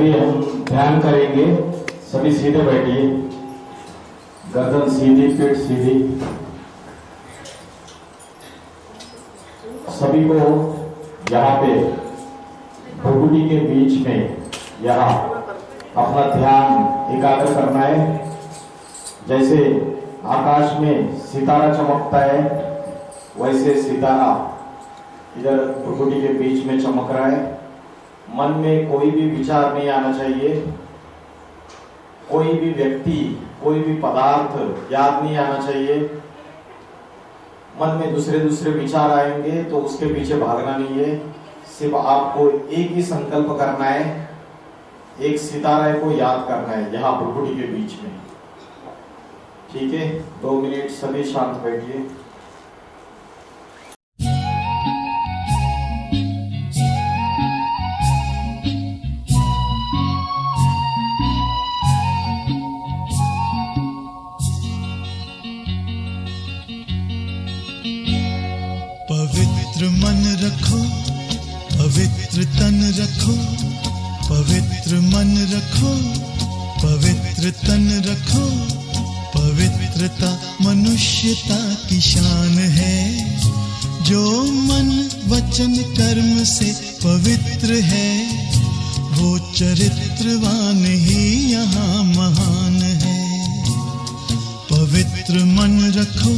सभी हम ध्यान करेंगे। सभी सीधे बैठिए, गर्दन सीधी, पीठ सीधी। सभी को यहाँ पे भ्रुकुटी के बीच में यहाँ अपना ध्यान एकाग्र करना है। जैसे आकाश में सितारा चमकता है वैसे सितारा इधर भ्रुकुटी के बीच में चमक रहा है। मन में कोई भी विचार नहीं आना चाहिए, कोई भी व्यक्ति, कोई भी पदार्थ याद नहीं आना चाहिए। मन में दूसरे दूसरे विचार आएंगे तो उसके पीछे भागना नहीं है। सिर्फ आपको एक ही संकल्प करना है, एक सितारे को याद करना है यहाँ भ्रुकुटी के बीच में। ठीक है, 2 मिनट सभी शांत बैठिए। पवित्र मन रखो, पवित्र तन रखो, पवित्र मन रखो, पवित्र तन रखो। पवित्रता मनुष्यता की शान है। जो मन वचन कर्म से पवित्र है वो चरित्रवान ही यहाँ महान है। पवित्र मन रखो,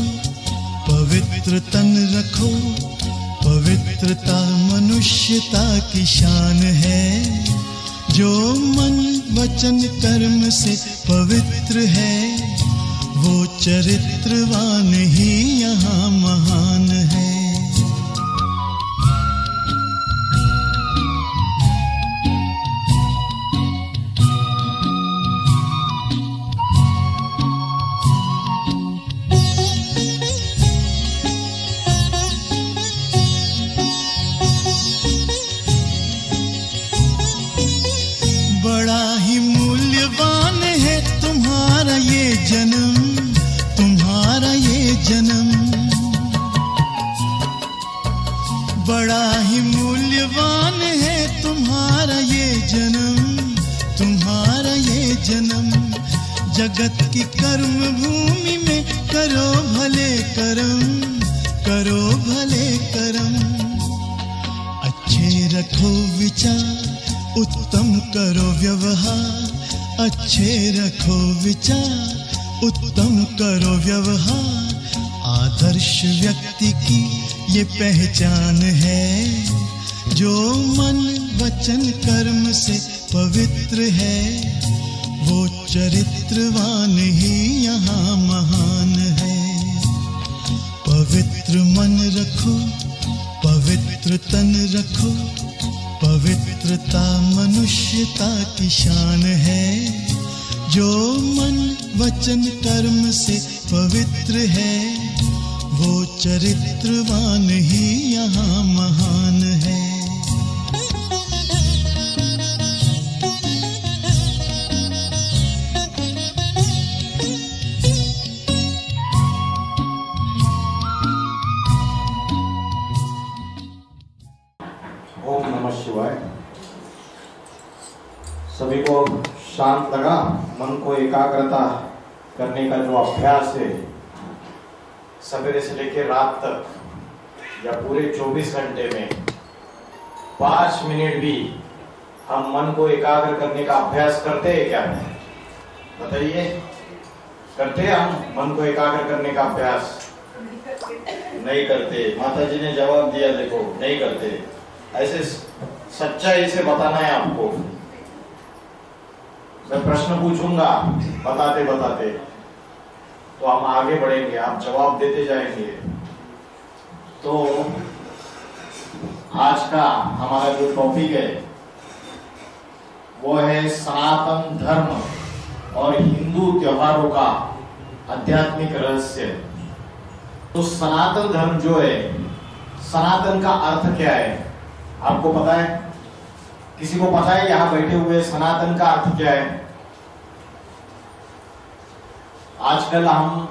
पवित्र तन रखो, पवित्रता मनुष्यता की शान है। जो मन वचन कर्म से पवित्र है वो चरित्रवान ही यहाँ महान है। बड़ा ही मूल्यवान है तुम्हारा ये जन्म, तुम्हारा ये जन्म। बड़ा ही मूल्यवान है तुम्हारा ये जन्म, तुम्हारा ये जन्म। जगत की कर्म भूमि में करो भले कर्म, करो भले कर्म। अच्छे रखो विचार, उत्तम करो व्यवहार। अच्छे रखो विचार, उत्तम करो व्यवहार। आदर्श व्यक्ति की ये पहचान है। जो मन वचन कर्म से पवित्र है वो चरित्रवान ही यहाँ महान है। पवित्र मन रखो, पवित्र तन रखो, पवित्रता मनुष्यता की शान है। जो मन वचन कर्म से पवित्र है वो चरित्रवान ही यहाँ महान है। ओम नमः शिवाय। सभी को शांत लगा? मन को एकाग्रता करने का जो अभ्यास है सवेरे से लेकर रात तक या पूरे 24 घंटे में 5 मिनट भी हम मन को एकाग्र करने का अभ्यास करते हैं क्या? बताइए, करते हैं हम मन को एकाग्र करने का अभ्यास? नहीं करते। माता जी ने जवाब दिया, देखो नहीं करते। ऐसे सच्चाई से बताना है आपको। मैं प्रश्न पूछूंगा बताते बताते तो हम आगे बढ़ेंगे, आप जवाब देते जाएंगे। तो आज का हमारा जो टॉपिक है वो है सनातन धर्म और हिंदू त्योहारों का आध्यात्मिक रहस्य। तो सनातन धर्म जो है, सनातन का अर्थ क्या है आपको पता है? किसी को पता है यहां बैठे हुए सनातन का अर्थ क्या है? आजकल हम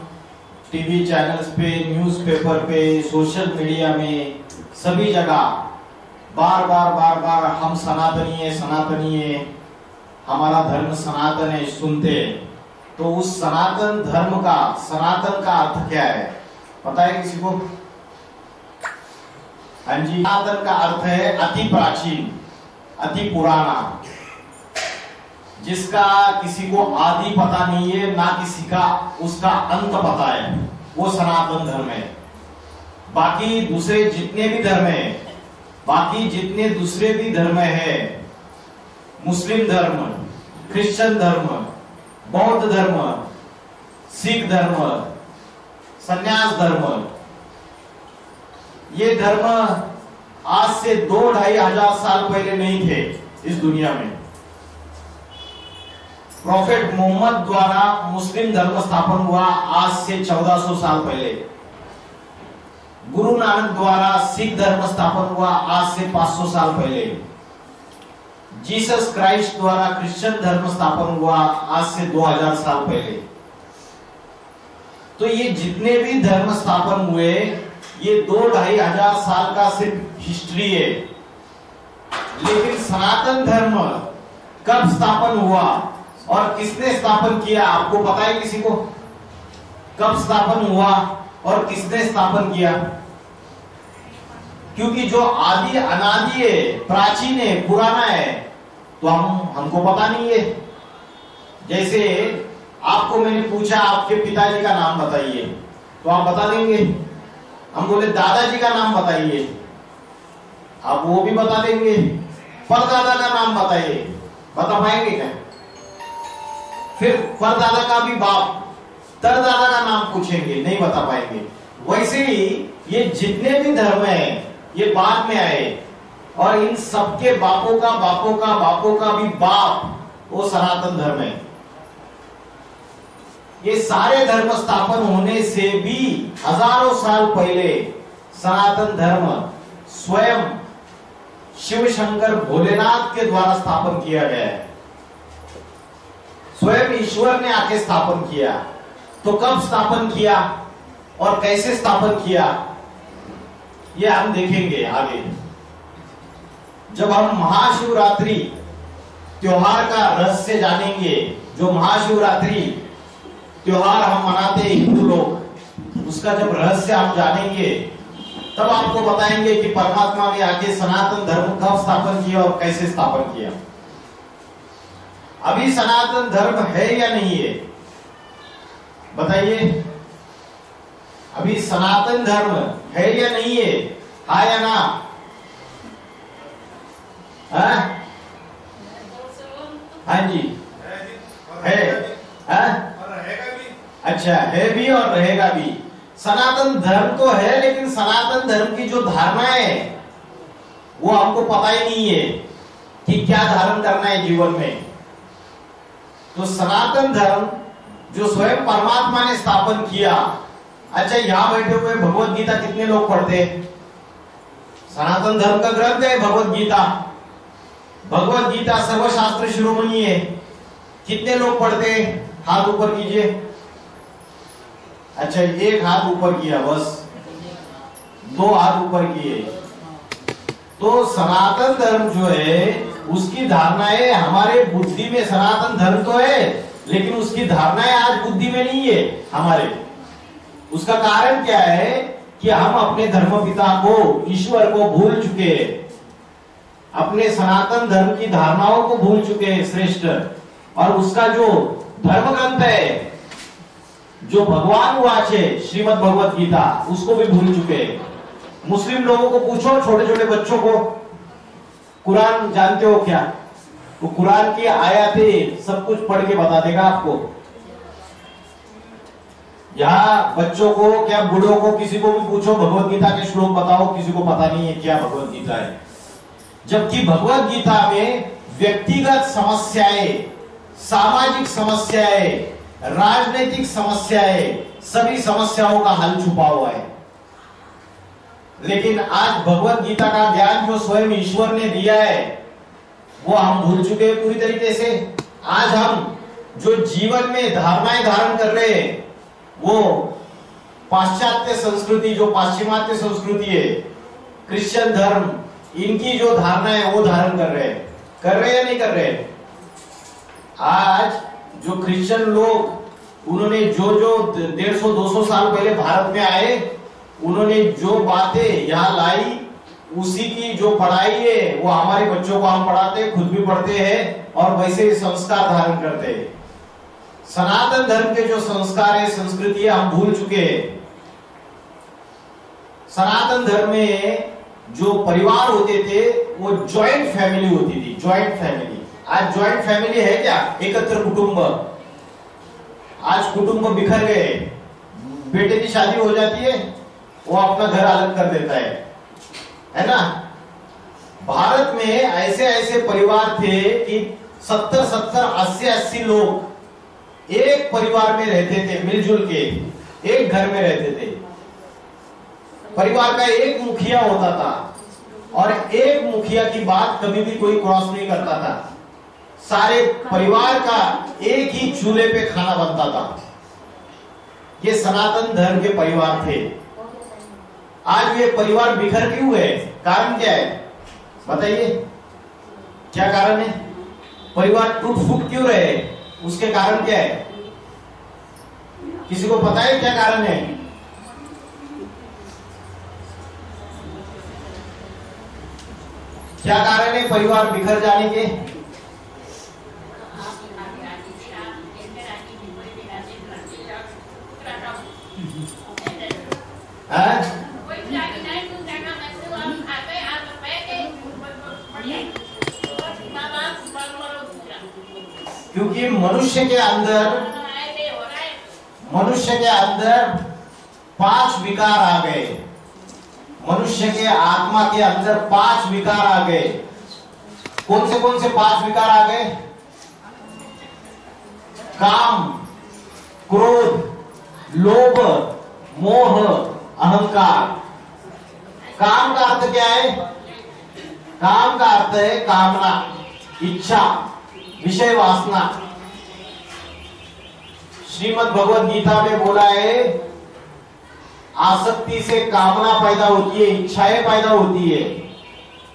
टीवी चैनल्स पे, न्यूज़पेपर पे, सोशल मीडिया में, सभी जगह बार बार हम सनातनी है, सनातनी है। हमारा धर्म सनातन है सुनते हैं, तो उस सनातन धर्म का, सनातन का अर्थ क्या है पता है किसी को? हाँ जी, सनातन का अर्थ है अति प्राचीन, अति पुराना, जिसका किसी को आदि पता नहीं है, ना किसी का उसका अंत पता है, वो सनातन धर्म है। बाकी दूसरे जितने भी धर्म है, बाकी जितने दूसरे भी धर्म है, मुस्लिम धर्म, क्रिश्चियन धर्म, बौद्ध धर्म, सिख धर्म, संन्यास धर्म, ये धर्म आज से 2-2.5 हजार साल पहले नहीं थे इस दुनिया में। प्रॉफेट मोहम्मद द्वारा मुस्लिम धर्म स्थापन हुआ आज से 1400 साल पहले। गुरु नानक द्वारा सिख धर्म स्थापन हुआ आज से 500 साल पहले। जीसस क्राइस्ट द्वारा क्रिश्चियन धर्म स्थापन हुआ आज से 2000 साल पहले। तो ये जितने भी धर्म स्थापन हुए, ये 2-2.5 हजार साल का सिर्फ हिस्ट्री है। लेकिन सनातन धर्म कब स्थापन हुआ और किसने स्थापन किया, आपको पता है किसी को? कब स्थापन हुआ और किसने स्थापन किया? क्योंकि जो आदि अनादि है, प्राचीन है, पुराना है, तो हमको पता नहीं है। जैसे आपको मैंने पूछा आपके पिताजी का नाम बताइए, तो आप बता देंगे। हम बोले दादाजी का नाम बताइए, आप वो भी बता देंगे। परदादा का नाम बताइए, बता पाएंगे क्या? फिर परदादा का भी बाप, तरदादा का नाम पूछेंगे, नहीं बता पाएंगे। वैसे ही ये जितने भी धर्म है ये बाद में आए, और इन सबके बापों का बापों का बापों का भी बाप वो सनातन धर्म है। ये सारे धर्म स्थापन होने से भी हजारों साल पहले सनातन धर्म स्वयं शिव शंकर भोलेनाथ के द्वारा स्थापन किया गया है। स्वयं ईश्वर ने आके स्थापन किया। तो कब स्थापन किया और कैसे स्थापन किया, ये हम देखेंगे आगे। जब हम महाशिवरात्रि त्योहार का रहस्य जानेंगे, जो महाशिवरात्रि त्योहार हम मनाते हैं हिंदू लोग, उसका जब रहस्य हम जानेंगे, तब आपको बताएंगे कि परमात्मा ने आके सनातन धर्म कब स्थापन किया और कैसे स्थापन किया। अभी सनातन धर्म है या नहीं है, बताइए। अभी सनातन धर्म है या नहीं है, हाँ या ना? हाँ जी, है। अच्छा, है भी और रहेगा भी। सनातन धर्म तो है, लेकिन सनातन धर्म की जो धारणा है वो हमको पता ही नहीं है कि क्या धारण करना है जीवन में। तो सनातन धर्म जो स्वयं परमात्मा ने स्थापन किया। अच्छा, यहां बैठे हुए भगवत गीता कितने लोग पढ़ते हैं? सनातन धर्म का ग्रंथ है भगवत गीता। भगवत गीता सर्वशास्त्र शिरोमणि है। कितने लोग पढ़ते हैं? हाथ ऊपर कीजिए। अच्छा, एक हाथ ऊपर किया, बस 2 हाथ ऊपर किए। तो सनातन धर्म जो है उसकी धारणाएं हमारे बुद्धि में, सनातन धर्म तो है लेकिन उसकी धारणाएं आज बुद्धि में नहीं है हमारे। उसका कारण क्या है कि हम अपने धर्म पिता को, ईश्वर को भूल चुके हैं, अपने सनातन धर्म की धारणाओं को भूल चुके हैं श्रेष्ठ। और उसका जो धर्म ग्रंथ है, जो भगवान वाच है, श्रीमद् भगवत गीता, उसको भी भूल चुके हैं। मुस्लिम लोगों को पूछो, छोटे छोटे बच्चों को, कुरान जानते हो क्या? वो कुरान की आयतें सब कुछ पढ़ के बता देगा आपको। यहाँ बच्चों को क्या, बूढ़ों को, किसी को भी पूछो भगवत गीता के श्लोक बताओ, किसी को पता नहीं है क्या भगवत गीता है। जबकि भगवत गीता में व्यक्तिगत समस्याएं, सामाजिक समस्याएं, राजनीतिक समस्याएं, सभी समस्याओं का हल छुपा हुआ है। लेकिन आज भगवत गीता का ज्ञान जो स्वयं ईश्वर ने दिया है वो हम भूल चुके हैं पूरी तरीके से। आज हम जो जीवन में धारणाएं धारण कर रहे हैं वो पाश्चात्य संस्कृति, जो पाश्चिमात्य संस्कृति है, क्रिश्चियन धर्म, इनकी जो धारणा है वो धारण कर रहे हैं या नहीं कर रहे हैं? आज जो क्रिश्चियन लोग उन्होंने जो 150-200 साल पहले भारत में आए, उन्होंने जो बातें यहाँ लाई, उसी की जो पढ़ाई है वो हमारे बच्चों को हम पढ़ाते हैं, खुद भी पढ़ते हैं और वैसे ही संस्कार धारण करते हैं। सनातन धर्म के जो संस्कार है, संस्कृति है, हम भूल चुके हैं। सनातन धर्म में जो परिवार होते थे वो जॉइंट फैमिली होती थी, जॉइंट फैमिली। आज जॉइंट फैमिली है क्या? एकत्र कुटुंब। आज कुटुंब बिखर गए। बेटे की शादी हो जाती है, वो अपना घर अलग कर देता है ना। भारत में ऐसे ऐसे परिवार थे कि 70-70, 80-80 लोग एक परिवार में रहते थे, मिलजुल के एक घर में रहते थे। परिवार का एक मुखिया होता था और एक मुखिया की बात कभी भी कोई क्रॉस नहीं करता था। सारे परिवार का एक ही चूल्हे पे खाना बनता था। ये सनातन धर्म के परिवार थे। आज ये परिवार बिखर क्यों है? कारण क्या है बताइए? क्या कारण है? परिवार टूट फूट क्यों रहे? उसके कारण क्या है? किसी को पता है क्या कारण है? क्या कारण है परिवार बिखर जाने के? क्योंकि मनुष्य के अंदर 5 विकार आ गए। मनुष्य के आत्मा के अंदर 5 विकार आ गए। कौन से 5 विकार आ गए? काम, क्रोध, लोभ, मोह, अहंकार। काम का अर्थ क्या है? काम का अर्थ है कामना, इच्छा, विषय वासना। श्रीमद् भगवद गीता में बोला है, आसक्ति से कामना पैदा होती है, इच्छाएं पैदा होती है,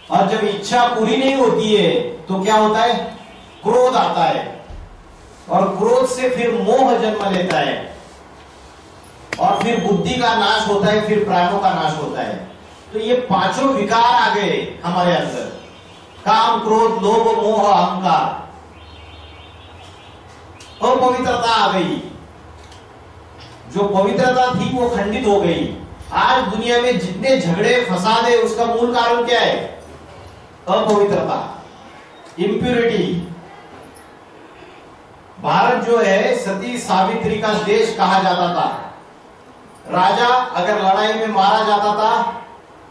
और जब इच्छा पूरी नहीं होती है तो क्या होता है? क्रोध आता है, और क्रोध से फिर मोह जन्म लेता है, और फिर बुद्धि का नाश होता है, फिर प्राणों का नाश होता है। तो ये 5 विकार आ गए हमारे अंदर, काम, क्रोध, लोभ, मोह, अहंकार। अपवित्रता आ गई। जो पवित्रता थी वो खंडित हो गई। आज दुनिया में जितने झगड़े फसाद है उसका मूल कारण क्या है? अपवित्रता, इंप्योरिटी। भारत जो है सती सावित्री का देश कहा जाता था। राजा अगर लड़ाई में मारा जाता था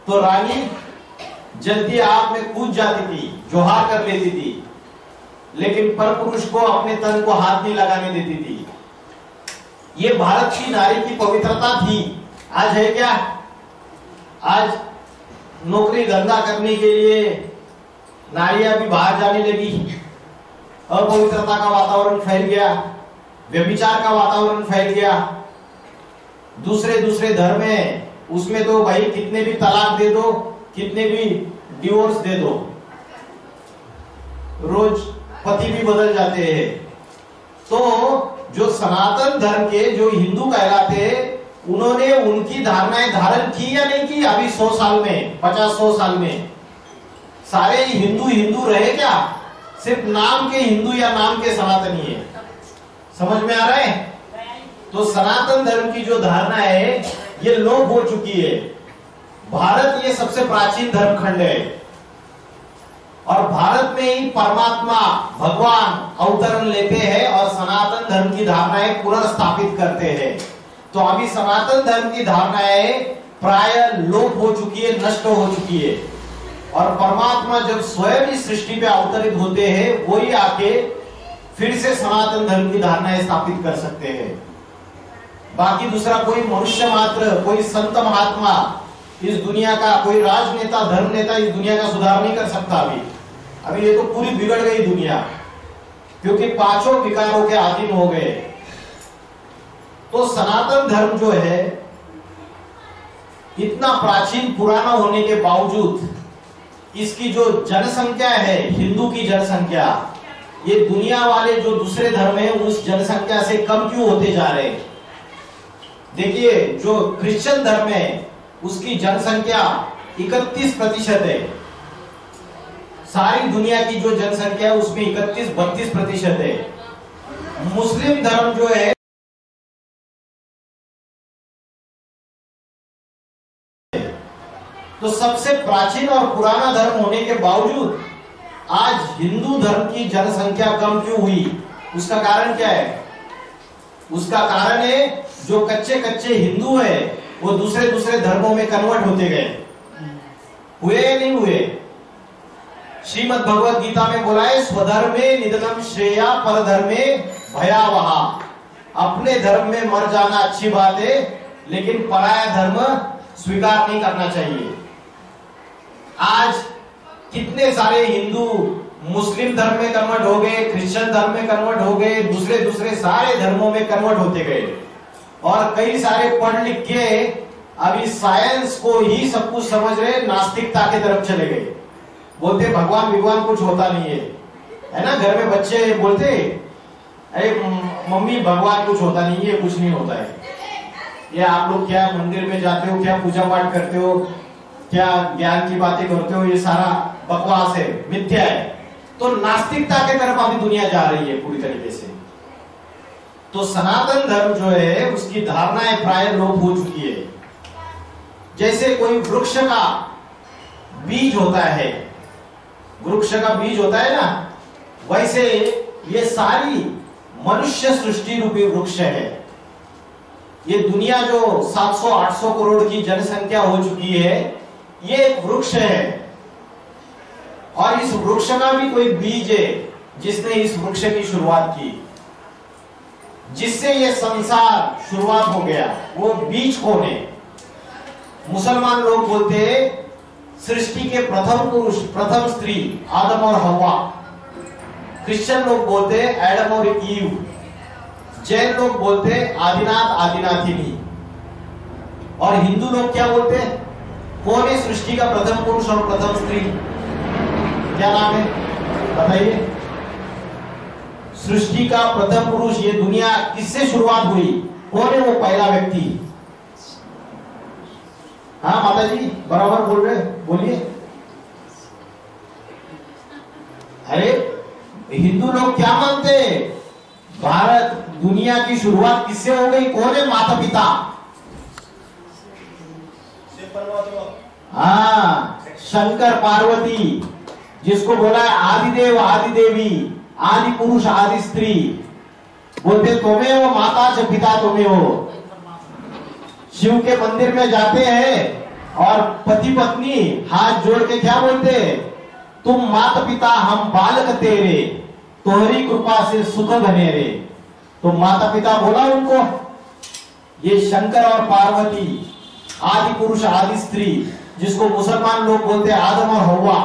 तो रानी जलती आग में कूद जाती थी, जोहार कर लेती थी, लेकिन परपुरुष को अपने तन को हाथ नहीं लगाने देती थी। ये भारत की नारी की पवित्रता थी। आज है क्या? आज नौकरी धंधा करने के लिए नारियां भी बाहर जाने लगी। अपवित्रता का वातावरण फैल गया, व्यभिचार का वातावरण फैल गया। दूसरे धर्म है, उसमें तो भाई कितने भी तलाक दे दो, कितने भी डिवोर्स दे दो, रोज पति भी बदल जाते हैं। तो जो सनातन धर्म के जो हिंदू कहलाते हैं, उन्होंने उनकी धारणाएं धारण की या नहीं की? अभी 100 साल में, 50-100 साल में सारे हिंदू रहे क्या? सिर्फ नाम के हिंदू या नाम के सनातनी है। समझ में आ रहा है? तो सनातन धर्म की जो धारणा है ये लोप हो चुकी है। भारत ये सबसे प्राचीन धर्म खंड है, और भारत में ही परमात्मा भगवान अवतरण लेते हैं और सनातन धर्म की धारणाएं पुनर्स्थापित करते हैं। तो अभी सनातन धर्म की धारणाएं प्राय लोप हो चुकी है, नष्ट हो चुकी है, और परमात्मा जब स्वयं इस सृष्टि पे अवतरित होते हैं, वही आके फिर से सनातन धर्म की धारणाएं स्थापित कर सकते हैं। बाकी दूसरा कोई मनुष्य मात्र, कोई संत महात्मा इस दुनिया का, कोई राजनेता, धर्म नेता इस दुनिया का सुधार नहीं कर सकता। अभी ये तो पूरी बिगड़ गई दुनिया, क्योंकि 5 विकारों के अधीन हो गए। तो सनातन धर्म जो है इतना प्राचीन पुराना होने के बावजूद इसकी जो जनसंख्या है, हिंदू की जनसंख्या ये दुनिया वाले जो दूसरे धर्म है उस जनसंख्या से कम क्यों होते जा रहे हैं? देखिए, जो क्रिश्चियन धर्म है उसकी जनसंख्या 31% है। सारी दुनिया की जो जनसंख्या है उसमें 31-32% है। मुस्लिम धर्म जो है तो सबसे प्राचीन और पुराना धर्म होने के बावजूद आज हिंदू धर्म की जनसंख्या कम क्यों हुई? उसका कारण क्या है? उसका कारण है जो कच्चे कच्चे हिंदू है वो दूसरे धर्मों में कन्वर्ट होते गए। हुए या नहीं हुए? श्रीमद् भगवत गीता में बोला है, स्वधर्मे निधनम श्रेया परधर्मे भयावहा। अपने धर्म में मर जाना अच्छी बात है, लेकिन पराया धर्म स्वीकार नहीं करना चाहिए। आज कितने सारे हिंदू मुस्लिम धर्म में कन्वर्ट हो गए, क्रिश्चियन धर्म में कन्वर्ट हो गए, दूसरे सारे धर्मों में कन्वर्ट होते गए। और कई सारे पढ़ लिख के अभी साइंस को ही सब कुछ समझ रहे, नास्तिकता की तरफ चले गए। बोलते भगवान कुछ होता नहीं है ना। घर में बच्चे बोलते, अरे मम्मी भगवान कुछ होता नहीं है, कुछ नहीं होता है। ये आप लोग क्या मंदिर में जाते हो, क्या पूजा पाठ करते हो, क्या ज्ञान की बातें करते हो, ये सारा बकवास है, मिथ्या है। तो नास्तिकता के तरफ अभी दुनिया जा रही है पूरी तरीके से। तो सनातन धर्म जो है उसकी धारणाएं प्राय लोप हो चुकी है। जैसे कोई वृक्ष का बीज होता है, वृक्ष का बीज होता है ना, वैसे ये सारी मनुष्य सृष्टि रूपी वृक्ष है। ये दुनिया जो 700-800 करोड़ की जनसंख्या हो चुकी है, ये एक वृक्ष है। और इस वृक्ष का भी कोई बीज है जिसने इस वृक्ष की शुरुआत की, जिससे ये संसार शुरुआत हो गया। वो बीज कौन है? मुसलमान लोग बोलते हैं सृष्टि के प्रथम पुरुष, प्रथम स्त्री आदम और हव्वा। क्रिश्चियन लोग बोलते हैं एडम और ईव। जैन लोग बोलते हैं आदिनाथ आदिनाथिनी। और हिंदू लोग क्या बोलते हैं? कौन है सृष्टि का प्रथम पुरुष और प्रथम स्त्री? क्या नाम है बताइए? सृष्टि का प्रथम पुरुष, ये दुनिया किससे शुरुआत हुई? कौन है वो पहला व्यक्ति? हाँ माता जी बराबर बोल रहे, बोलिए। अरे हिंदू लोग क्या मानते हैं? भारत दुनिया की शुरुआत किससे हो गई? कौन है माता पिता? हाँ, शंकर पार्वती, जिसको बोला है आदिदेव आदिदेवी, आदि पुरुष आदि स्त्री। बोलते तुम्हें हो माता से पिता तुम्हें हो। शिव के मंदिर में जाते हैं और पति पत्नी हाथ जोड़ के क्या बोलते हैं? तुम माता पिता हम बालक तेरे, तोहरी कृपा से सुख घनेरे। तो माता पिता बोला उनको। ये शंकर और पार्वती, आदि पुरुष आदि स्त्री, जिसको मुसलमान लोग बोलते हैं आदम और हव्वा,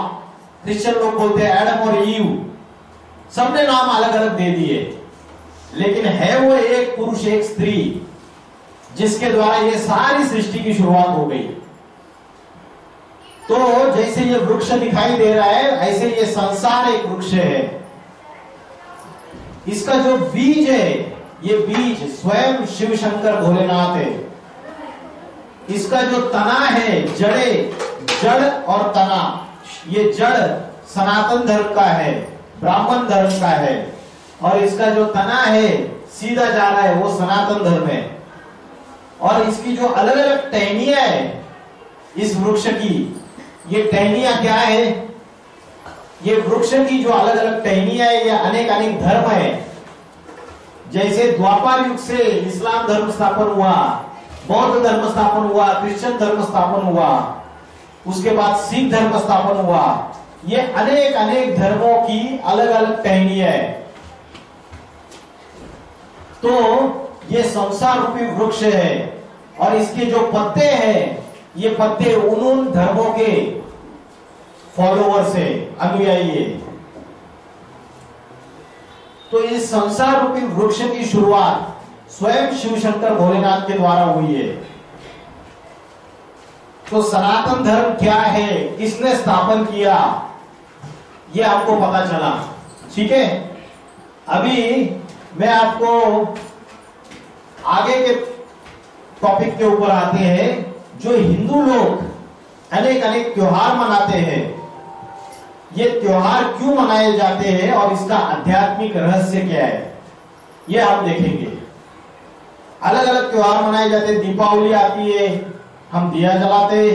क्रिश्चियन लोग बोलते हैं एडम और ईव। सबने नाम अलग अलग दे दिए, लेकिन है वो एक पुरुष एक स्त्री जिसके द्वारा ये सारी सृष्टि की शुरुआत हो गई। तो जैसे ये वृक्ष दिखाई दे रहा है, ऐसे ये संसार एक वृक्ष है। इसका जो बीज है, ये बीज स्वयं शिव शंकर भोलेनाथ है। इसका जो तना है, जड़े, जड़ और तना, ये जड़ सनातन धर्म का है, ब्राह्मण धर्म का है। और इसका जो तना है सीधा जा रहा है, वो सनातन धर्म है। और इसकी जो अलग अलग टहनियां है इस वृक्ष की, ये टहनियां क्या है? ये वृक्ष की जो अलग अलग टहनियां है, ये अनेक अनेक धर्म है। जैसे द्वापर युग से इस्लाम धर्म स्थापन हुआ, बौद्ध धर्म स्थापन हुआ, क्रिश्चियन धर्म स्थापन हुआ, उसके बाद सिख धर्म स्थापन हुआ। ये अनेक अनेक धर्मों की अलग अलग टहनियां है। तो ये संसार रूपी वृक्ष है। और इसके जो पत्ते हैं, ये पत्ते उन धर्मों के फॉलोअर्स है, अनुयायी है। तो इस संसार रूपी वृक्ष की शुरुआत स्वयं शिव शंकर भोलेनाथ के द्वारा हुई है। तो सनातन धर्म क्या है, किसने स्थापन किया, ये आपको पता चला। ठीक है, अभी मैं आपको आगे के टॉपिक के ऊपर आते हैं। जो हिंदू लोग अनेक अनेक त्योहार मनाते हैं, ये त्योहार क्यों मनाए जाते हैं और इसका आध्यात्मिक रहस्य क्या है, ये हम देखेंगे। अलग अलग त्योहार मनाए जाते हैं। दीपावली आती है, हम दिया जलाते,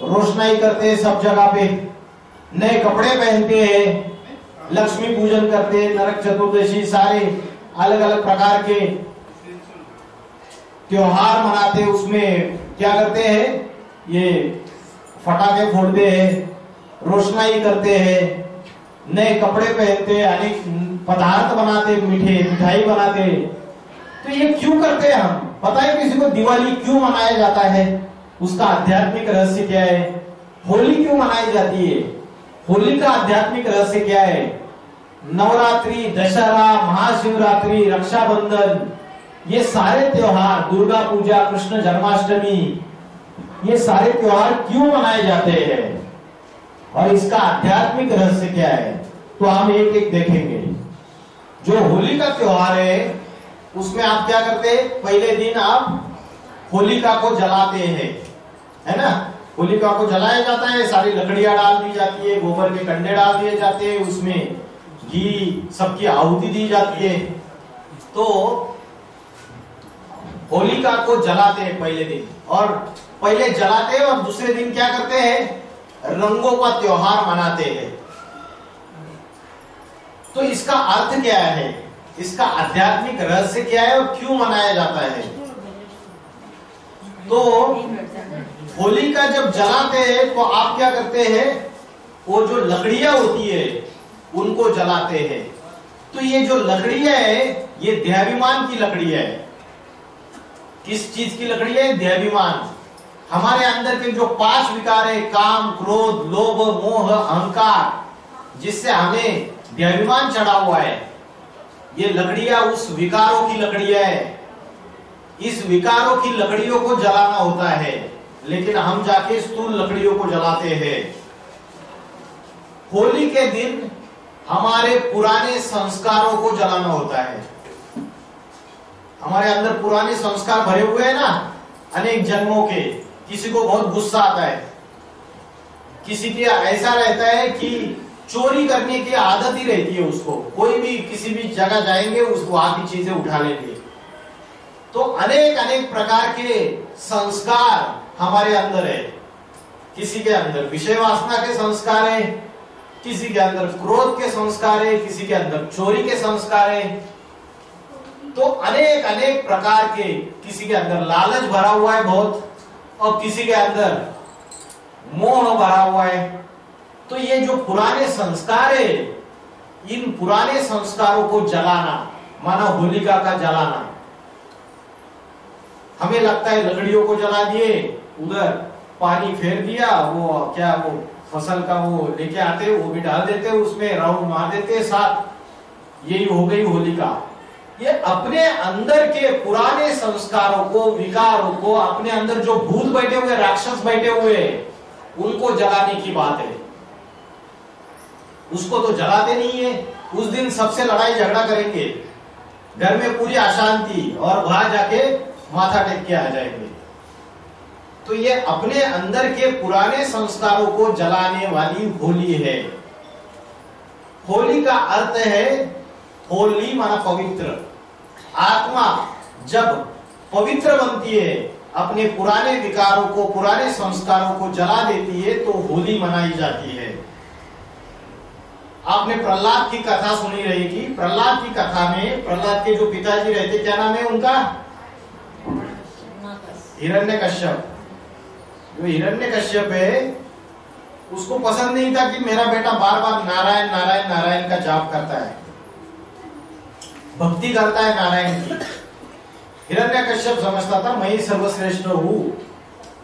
रोशनाई करते हैं सब जगह पे, नए कपड़े पहनते हैं, लक्ष्मी पूजन करते हैं, नरक चतुर्दशी, सारे अलग अलग प्रकार के त्योहार मनाते हैं। उसमें क्या करते हैं, ये फटाके फोड़ते हैं, रोशनाई करते हैं, नए कपड़े पहनते हैं, अनेक पदार्थ बनाते, मीठे मिठाई बनाते। तो ये क्यों करते हैं हम? पता है किसी को दिवाली क्यों मनाया जाता है? उसका आध्यात्मिक रहस्य क्या है? होली क्यों मनाई जाती है? होली का आध्यात्मिक रहस्य क्या है? नवरात्रि, दशहरा, महाशिवरात्रि, रक्षाबंधन, ये सारे त्योहार, दुर्गा पूजा, कृष्ण जन्माष्टमी, ये सारे त्योहार क्यों मनाए जाते हैं और इसका आध्यात्मिक रहस्य क्या है? तो हम एक एक देखेंगे। जो होली का त्योहार है उसमें आप क्या करते हैं? पहले दिन आप होलिका को जलाते हैं, है ना? होलिका को जलाया जाता है, सारी लकड़ियां डाल दी जाती है, गोबर के कंडे डाल दिए जाते हैं, उसमें घी सबकी आहुति दी जाती है। तो होलिका को जलाते हैं पहले दिन, और पहले जलाते हैं और दूसरे दिन क्या करते हैं? रंगों का त्योहार मनाते हैं। तो इसका अर्थ क्या है, इसका आध्यात्मिक रहस्य क्या है और क्यों मनाया जाता है? तो होलिका जब जलाते हैं तो आप क्या करते हैं? वो जो लकड़ियां होती है उनको जलाते हैं। तो ये जो लकड़ियां है ये देहाभिमान की लकड़ियां है। किस चीज की लकड़ी है? देहाभिमान। हमारे अंदर के जो 5 विकार है, काम, क्रोध, लोभ, मोह, अहंकार, जिससे हमें देहाभिमान चढ़ा हुआ है, ये लकड़ियां उस विकारों की लकड़ियां है। इस विकारों की लकड़ियों को जलाना होता है, लेकिन हम जाके स्थूल लकड़ियों को जलाते हैं। होली के दिन हमारे पुराने संस्कारों को जलाना होता है। हमारे अंदर पुराने संस्कार भरे हुए हैं ना, अनेक जन्मों के। किसी को बहुत गुस्सा आता है, किसी के ऐसा रहता है कि चोरी करने की आदत ही रहती है उसको। कोई भी किसी भी जगह जाएंगे उस वहां की चीजें उठा लेंगे। तो अनेक अनेक प्रकार के संस्कार हमारे अंदर है। किसी के अंदर विषय वासना के संस्कार है, किसी के अंदर क्रोध के संस्कार है, किसी के अंदर चोरी के संस्कार है। तो अनेक अनेक प्रकार के, किसी के अंदर लालच भरा हुआ है बहुत, और किसी के अंदर मोह भरा हुआ है। तो ये जो पुराने संस्कार है, इन पुराने संस्कारों को जलाना, माना होलिका का जलाना। हमें लगता है लकड़ियों को जला दिए, उधर पानी फेर दिया, वो क्या वो फसल का वो लेके आते, वो भी डाल देते, उसमें राउंड मार देते साथ, यही हो गई होलिका। ये अपने अंदर के पुराने संस्कारों को, विकारों को, अपने अंदर जो भूत बैठे हुए, राक्षस बैठे हुए, उनको जलाने की बात है। उसको तो जलाते नहीं है। उस दिन सबसे लड़ाई झगड़ा करेंगे, घर में पूरी अशांति, और वहां जाके माथा टेक के आ जाएंगे। तो ये अपने अंदर के पुराने संस्कारों को जलाने वाली होली है। होली का अर्थ है, होली माना पवित्र। आत्मा जब पवित्र बनती है, अपने पुराने विकारों को, पुराने संस्कारों को जला देती है, तो होली मनाई जाती है। आपने प्रहलाद की कथा सुनी रहेगी। प्रहलाद की कथा में प्रहलाद के जो पिताजी रहते, क्या नाम है उनका? हिरण्यकश्यप। जो हिरण्यकश्यप है, उसको पसंद नहीं था कि मेरा बेटा बार बार नारायण नारायण नारायण का जाप करता है, भक्ति करता है नारायण की। हिरण्यकश्यप समझता था मैं ही सर्वश्रेष्ठ हूं,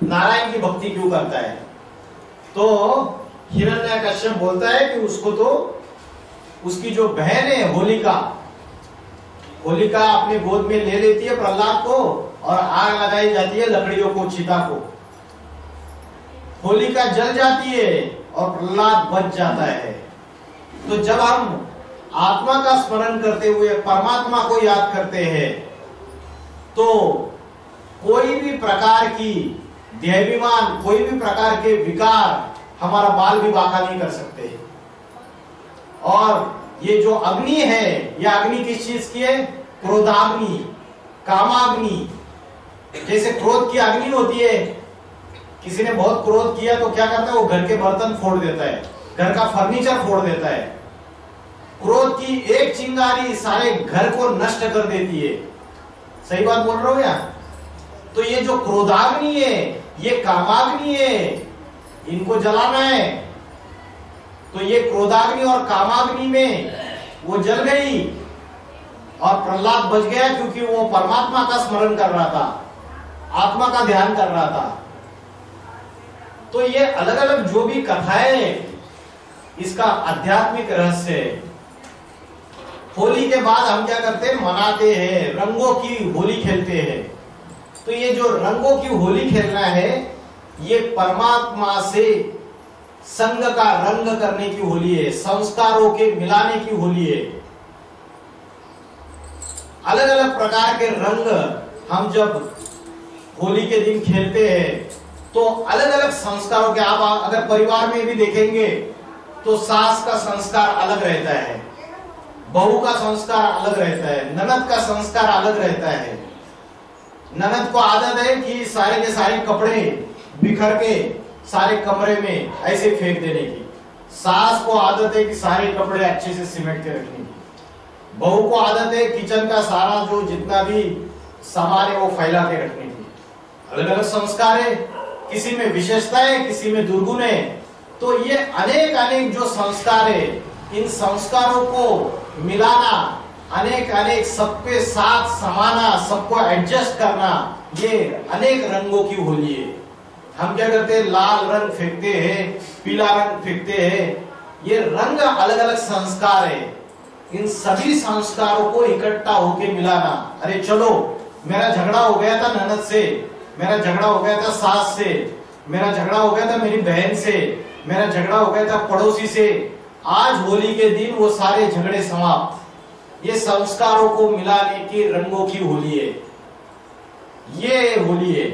नारायण की भक्ति क्यों करता है? तो हिरण्यकश्यप बोलता है कि उसको तो उसकी जो बहन है होलिका, होलिका अपने गोद में ले लेती है प्रहलाद को, और आग लगाई जाती है लकड़ियों को, चिता को। होलिका जल जाती है और प्रहलाद बच जाता है। तो जब हम आत्मा का स्मरण करते हुए परमात्मा को याद करते हैं तो कोई भी प्रकार की देहाभिमान, कोई भी प्रकार के विकार हमारा बाल भी बाका नहीं कर सकते। और ये जो अग्नि है, यह अग्नि किस चीज की है? क्रोधाग्नि, कामाग्नि। जैसे क्रोध की अग्नि होती है, किसी ने बहुत क्रोध किया तो क्या करता है? वो घर के बर्तन फोड़ देता है, घर का फर्नीचर फोड़ देता है। क्रोध की एक चिंगारी सारे घर को नष्ट कर देती है। सही बात बोल रहा हूं या? तो ये जो क्रोधाग्नि है, ये कामाग्नि है, इनको जलाना है। तो ये क्रोधाग्नि और कामाग्नि में वो जल गई और प्रहलाद बच गया, क्योंकि वो परमात्मा का स्मरण कर रहा था, आत्मा का ध्यान कर रहा था। तो ये अलग अलग जो भी कथाएं, इसका आध्यात्मिक रहस्य है। होली के बाद हम क्या करते हैं? मनाते हैं, रंगों की होली खेलते हैं। तो ये जो रंगों की होली खेलना है, ये परमात्मा से संग का रंग करने की होली है, संस्कारों के मिलाने की होली है। अलग अलग प्रकार के रंग हम जब होली के दिन खेलते हैं तो अलग अलग संस्कारों के, आप अगर परिवार में भी देखेंगे तो सास का संस्कार अलग रहता है, बहू का संस्कार अलग रहता है, ननद का संस्कार अलग रहता है। ननद को आदत है कि सारे के सारे कपड़े बिखर के सारे कमरे में ऐसे फेंक देने की। सास को आदत है कि सारे कपड़े अच्छे से सिमट के रखने की। बहू को आदत है किचन का सारा जो जितना भी सामान है वो फैला के रखने की। अलग अलग संस्कार है, किसी में विशेषता है, किसी में दुर्गुण है। तो ये अनेक अनेक जो संस्कार है, इन संस्कारों को मिलाना, अनेक अनेक सबके साथ समाना, सबको एडजस्ट करना, ये अनेक रंगों की होली है। हम क्या करते हैं? लाल रंग फेंकते हैं, पीला रंग फेंकते हैं। ये रंग अलग अलग संस्कार है। इन सभी संस्कारों को इकट्ठा होके मिलाना। अरे चलो, मेरा झगड़ा हो गया था ननद से, मेरा झगड़ा हो गया था सास से, मेरा झगड़ा हो गया था मेरी बहन से, मेरा झगड़ा हो गया था पड़ोसी से। आज होली के दिन वो सारे झगड़े समाप्त। ये संस्कारों को मिलाने की रंगों की होली है, ये होली है।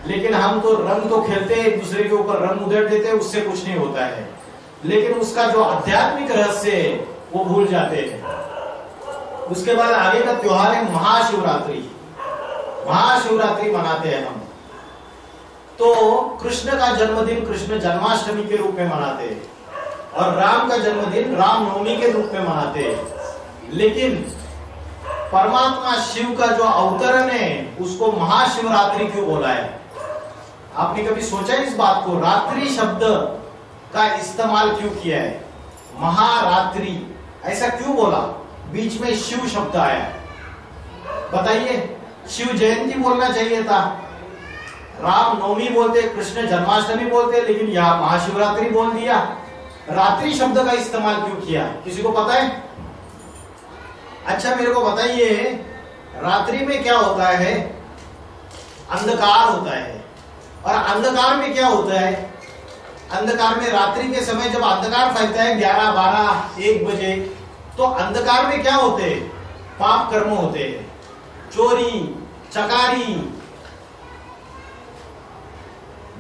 लेकिन हम तो रंग तो खेलते हैं, एक दूसरे के ऊपर रंग उधर देते हैं, उससे कुछ नहीं होता है। लेकिन उसका जो आध्यात्मिक रहस्य है वो भूल जाते हैं। उसके बाद आगे का त्योहार है महाशिवरात्रि। महाशिवरात्रि मनाते हैं हम। तो कृष्ण का जन्मदिन कृष्ण जन्माष्टमी के रूप में मनाते हैं और राम का जन्मदिन रामनवमी के रूप में मनाते हैं। लेकिन परमात्मा शिव का जो अवतरण है उसको महाशिवरात्रि क्यों बोला है? आपने कभी सोचा इस बात को? रात्रि शब्द का इस्तेमाल क्यों किया है? महारात्रि ऐसा क्यों बोला? बीच में शिव शब्द आया, बताइए। शिव जयंती बोलना चाहिए था, राम नवमी बोलते, कृष्ण जन्माष्टमी बोलते, लेकिन यहां महाशिवरात्रि बोल दिया। रात्रि शब्द का इस्तेमाल क्यों किया? किसी को पता है? अच्छा मेरे को बताइए, रात्रि में क्या होता है? अंधकार होता है। और अंधकार में क्या होता है? अंधकार में रात्रि के समय जब अंधकार फैलता है 11, 12, 1 बजे, तो अंधकार में क्या होते हैं? पाप कर्म होते हैं, चोरी, चकारी,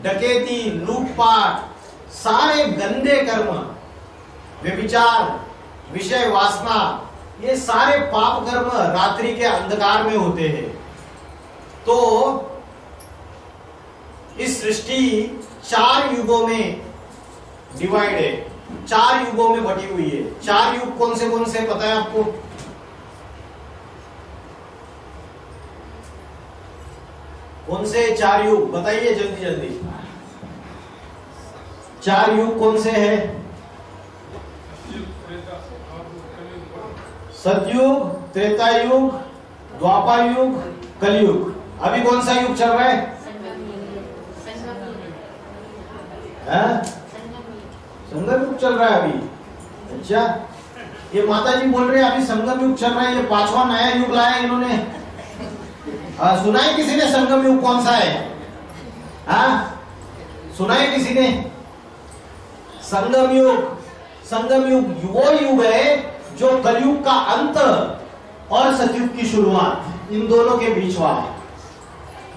डकैती, लूटपाट, सारे गंदे कर्म, व्यभिचार, विषय वासना, ये सारे पाप कर्म रात्रि के अंधकार में होते हैं। तो इस सृष्टि 4 युगों में डिवाइड है, 4 युगों में बटी हुई है। 4 युग कौन से पता है आपको? कौन से 4 युग बताइए जल्दी जल्दी। 4 युग कौन से हैं? सतयुग, त्रेता युग, द्वापर युग, कलयुग। अभी कौन सा युग चल रहा है? संगम युग चल रहा है अभी। अच्छा, ये माता जी बोल रहे हैं अभी संगम युग चल रहा है, ये 5वां नया युग लाया इन्होंने। सुना है किसी ने संगम युग कौन सा है? सुना है किसी ने? संगम युग वो युग है जो कलयुग का अंत और सतयुग की शुरुआत, इन दोनों के बीच वाला।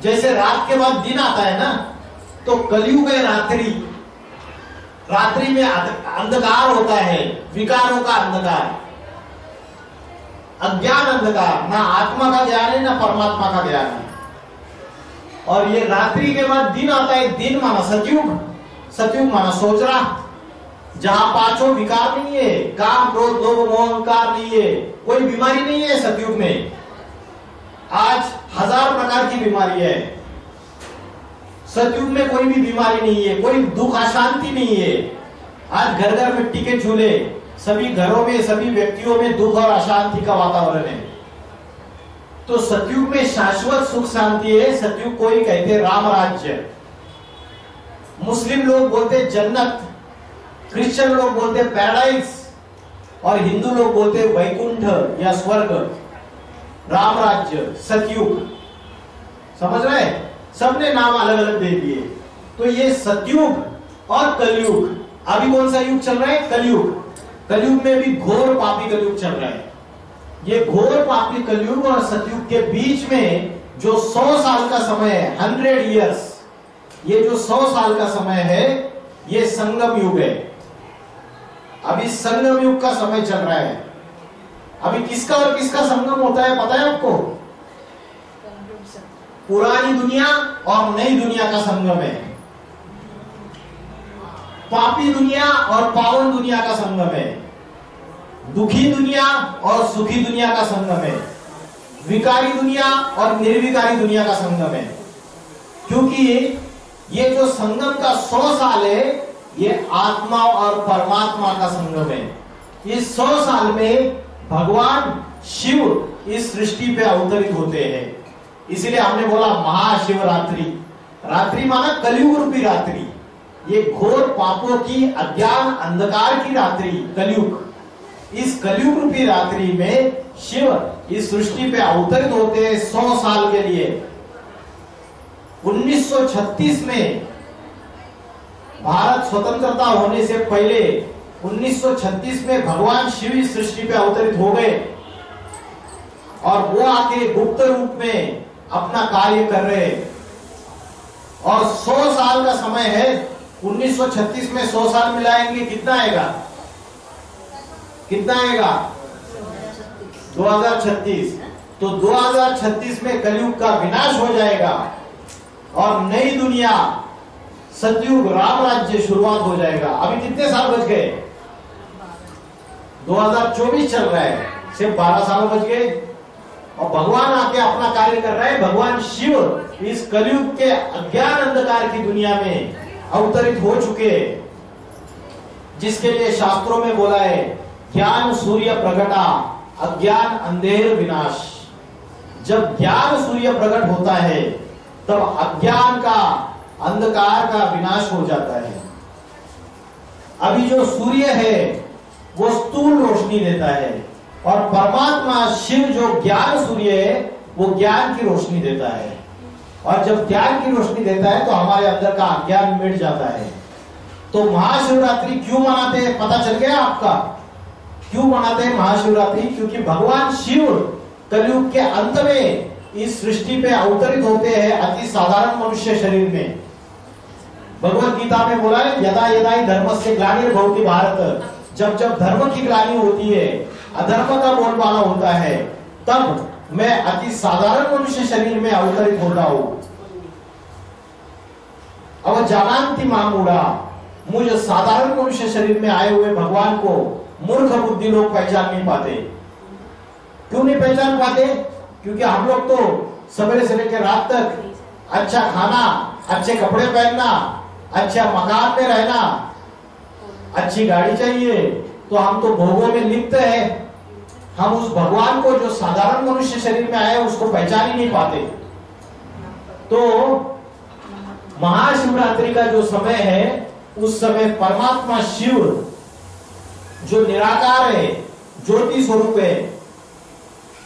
जैसे रात के बाद दिन आता है ना, तो कलयुग है रात्रि। रात्रि में अंधकार होता है, विकारों का अंधकार, अज्ञान अंधकार, ना आत्मा का ज्ञान है ना परमात्मा का ज्ञान है। और ये रात्रि के बाद दिन आता है, दिन माना सतयुग, सतयुग माना सोचना, जहां पांचों विकार नहीं है, काम क्रोध लोभ मोह अहंकार नहीं है, कोई बीमारी नहीं है सतयुग में। आज 1000 प्रकार की बीमारी है, सतयुग में कोई भी बीमारी नहीं है, कोई दुख अशांति नहीं है। आज घर घर मिट्टी के चूल्हे, सभी घरों में सभी व्यक्तियों में दुख और अशांति का वातावरण है। तो सतयुग में शाश्वत सुख शांति है। सतयुग को ही कहते हैं राम राज्य। मुस्लिम लोग बोलते जन्नत, क्रिश्चियन लोग बोलते पैराडाइज, और हिंदू लोग बोलते वैकुंठ या स्वर्ग। राम राज्य, सतयुग, समझ रहे? सबने नाम अलग अलग दे दिए। तो ये सतयुग और कलयुग, अभी कौन सा युग चल रहा है? कलयुग। कलयुग में भी घोर पापी कलयुग चल रहा है। ये घोर पापी कलयुग और सतयुग के बीच में जो 100 साल का समय है, 100 years, ये जो 100 साल का समय है, ये संगम युग है। अभी संगम युग का समय चल रहा है। अभी किसका और किसका संगम होता है पता है आपको? पुरानी दुनिया और नई दुनिया का संगम है। पापी दुनिया और पावन दुनिया का संगम है। दुखी दुनिया और सुखी दुनिया का संगम है। विकारी दुनिया और निर्विकारी दुनिया का संगम है। क्योंकि ये जो संगम का 100 साल है, ये आत्मा और परमात्मा का संगम है। इस 100 साल में भगवान शिव इस सृष्टि पे अवतरित होते हैं। इसलिए हमने बोला महाशिवरात्रि। रात्रि माना कलयुग रूपी रात्रि, ये घोर पापों की, अज्ञान अंधकार की रात्रि, कलयुग। इस कलयुग रूपी रात्रि में शिव इस सृष्टि पे अवतरित होते हैं 100 साल के लिए। 1936 में भारत स्वतंत्रता होने से पहले 1936 में भगवान शिव इस सृष्टि पे अवतरित हो गए, और वो आके गुप्त रूप में अपना कार्य कर रहे हैं। और 100 साल का समय है। 1936 में 100 साल मिलाएंगे, कितना आएगा? कितना आएगा? 2036। तो 2036 में कलयुग का विनाश हो जाएगा और नई दुनिया सतयुग राम राज्य शुरुआत हो जाएगा। अभी कितने साल बच गए? 2024 चल रहा है, सिर्फ 12 साल बच गए और भगवान आके अपना कार्य कर रहा है। भगवान शिव इस कलयुग के अज्ञान अंधकार की दुनिया में अवतरित हो चुके, जिसके लिए शास्त्रों में बोला है ज्ञान सूर्य प्रगटा अज्ञान अंधेर विनाश। जब ज्ञान सूर्य प्रकट होता है तब अज्ञान का, अंधकार का विनाश हो जाता है। अभी जो सूर्य है वो स्थूल रोशनी देता है, और परमात्मा शिव जो ज्ञान सूर्य है वो ज्ञान की रोशनी देता है। और जब ज्ञान की रोशनी देता है तो हमारे अंदर का अज्ञान मिट जाता है। तो महाशिवरात्रि क्यों मनाते हैं पता चल गया आपका? क्यों मनाते हैं महाशिवरात्रि? क्योंकि भगवान शिव कलयुग के अंत में इस सृष्टि पे अवतरित होते हैं अति साधारण मनुष्य शरीर में। भगवत गीता में बोला है यदा यदा ही धर्मस्य ग्लानिर्भवति भारत। जब जब धर्म की ग्लानि होती है, अधर्म का बोलबाला होता है, तब मैं अति साधारण मनुष्य शरीर में अवतरित होता हूं। अब जानंति मामूढ़ा, मुझ साधारण मनुष्य शरीर में आए हुए भगवान को मूर्ख बुद्धि लोग पहचान नहीं पाते। क्यों नहीं पहचान पाते? क्योंकि हम लोग तो सवेरे से लेकर रात तक अच्छा खाना, अच्छे कपड़े पहनना, अच्छा मकान में रहना, अच्छी गाड़ी चाहिए, तो हम तो भोगों में लिप्त है। हम उस भगवान को जो साधारण मनुष्य शरीर में आए उसको पहचान ही नहीं पाते। तो महाशिवरात्रि का जो समय है, उस समय परमात्मा शिव जो निराकार है, ज्योति स्वरूप है।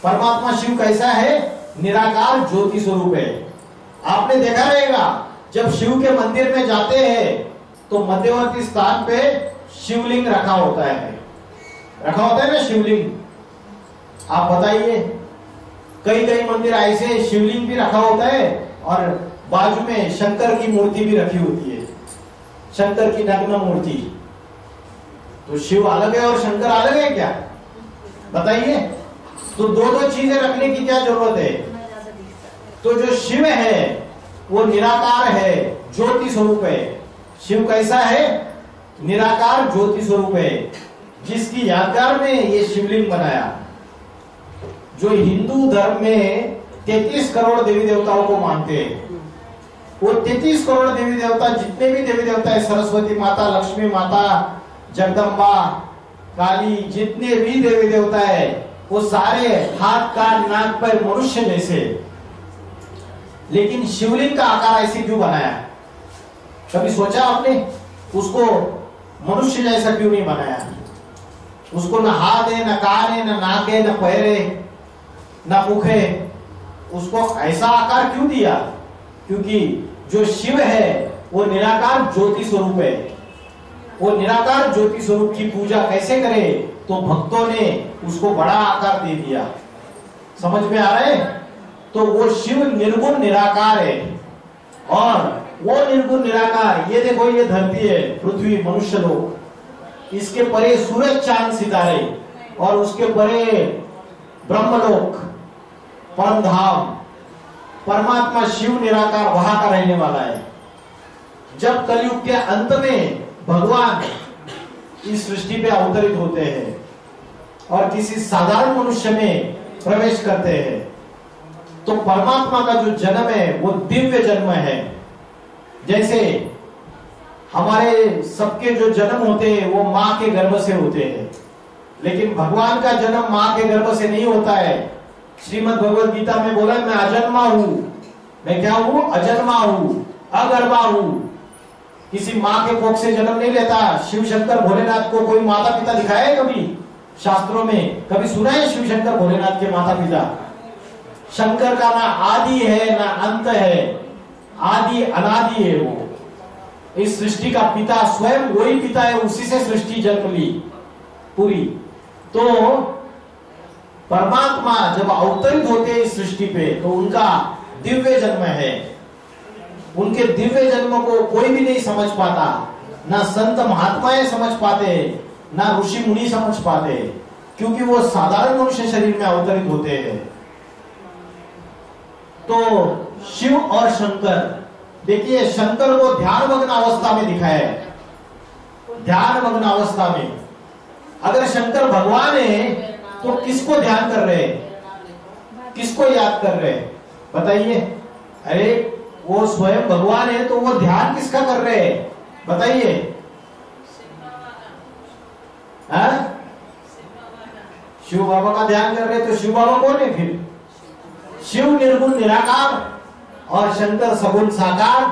परमात्मा शिव कैसा है? निराकार ज्योति स्वरूप है। आपने देखा रहेगा जब शिव के मंदिर में जाते हैं तो मध्यवर्ती स्थान पे शिवलिंग रखा होता है, रखा होता है ना शिवलिंग, आप बताइए। कई कई मंदिर ऐसे शिवलिंग भी रखा होता है और बाजू में शंकर की मूर्ति भी रखी होती है, शंकर की नग्न मूर्ति। तो शिव अलग है और शंकर अलग है क्या? बताइए। तो दो दो चीजें रखने की क्या जरूरत है? तो जो शिव है वो निराकार है, ज्योति स्वरूप है। शिव कैसा है? निराकार ज्योति स्वरूप है, जिसकी यादगार में ये शिवलिंग बनाया। जो हिंदू धर्म में 33 करोड़ देवी देवताओं को मानते हैं, वो 33 करोड़ देवी देवता, जितने भी देवी देवता है, सरस्वती माता, लक्ष्मी माता, जगदम्बा, काली, जितने भी देवी देवता है, वो सारे हाथ कान नाक पर मनुष्य जैसे। लेकिन शिवलिंग का आकार ऐसे क्यों बनाया? कभी सोचा आपने? उसको मनुष्य जैसा क्यों नहीं बनाया? उसको न हाथ है, न कान है, न नाक है, न पैर है, न मुख है। उसको ऐसा आकार क्यों दिया? क्योंकि जो शिव है वो निराकार ज्योति स्वरूप है। वो निराकार ज्योति स्वरूप की पूजा कैसे करे? तो भक्तों ने उसको बड़ा आकार दे दिया। समझ में आ रहा है? तो वो शिव निर्गुण निराकार है। और वो निर्गुण निराकार, ये देखो, ये धरती है, पृथ्वी, मनुष्य लोक, इसके परे सूरज चांद सितारे, और उसके परे ब्रह्मलोक, परम धाम, परमात्मा शिव निराकार वहां का रहने वाला है। जब कलयुग के अंत में भगवान इस सृष्टि पे अवतरित होते हैं और किसी साधारण मनुष्य में प्रवेश करते हैं, तो परमात्मा का जो जन्म है वो दिव्य जन्म है। जैसे हमारे सबके जो जन्म होते हैं वो माँ के गर्भ से होते हैं, लेकिन भगवान का जन्म माँ के गर्भ से नहीं होता है। श्रीमद् भगवद गीता में बोला, मैं अजन्मा हूं। मैं क्या हूं? अजन्मा हूं, अगर्भा हूं। किसी माँ के कोख से जन्म नहीं लेता। शिव शंकर भोलेनाथ को कोई माता पिता दिखाया है कभी? शास्त्रों में कभी सुना है शिव शंकर भोलेनाथ के माता पिता? शंकर का ना आदि है ना अंत है, आदि अनादि है। वो इस सृष्टि का पिता स्वयं वही पिता है, उसी से सृष्टि जन्म ली पूरी। तो परमात्मा जब अवतरित होते हैं इस सृष्टि पे, तो उनका दिव्य जन्म है। उनके दिव्य जन्म को कोई भी नहीं समझ पाता, ना संत महात्माएं समझ पाते, ना ऋषि मुनि समझ पाते, क्योंकि वो साधारण मनुष्य शरीर में अवतरित होते हैं। तो शिव और शंकर, देखिए, शंकर को ध्यानमग्न अवस्था में दिखाया है। ध्यानमग्न अवस्था में अगर शंकर भगवान है तो किसको ध्यान कर रहे हैं? किसको याद कर रहे हैं? बताइए। अरे वो स्वयं भगवान है तो वो ध्यान किसका कर रहे हैं? बताइए। शिव बाबा का ध्यान कर रहे हैं। तो शिव बाबा कौन है फिर? शिव निर्गुण निराकार और शंकर सगुण साकार।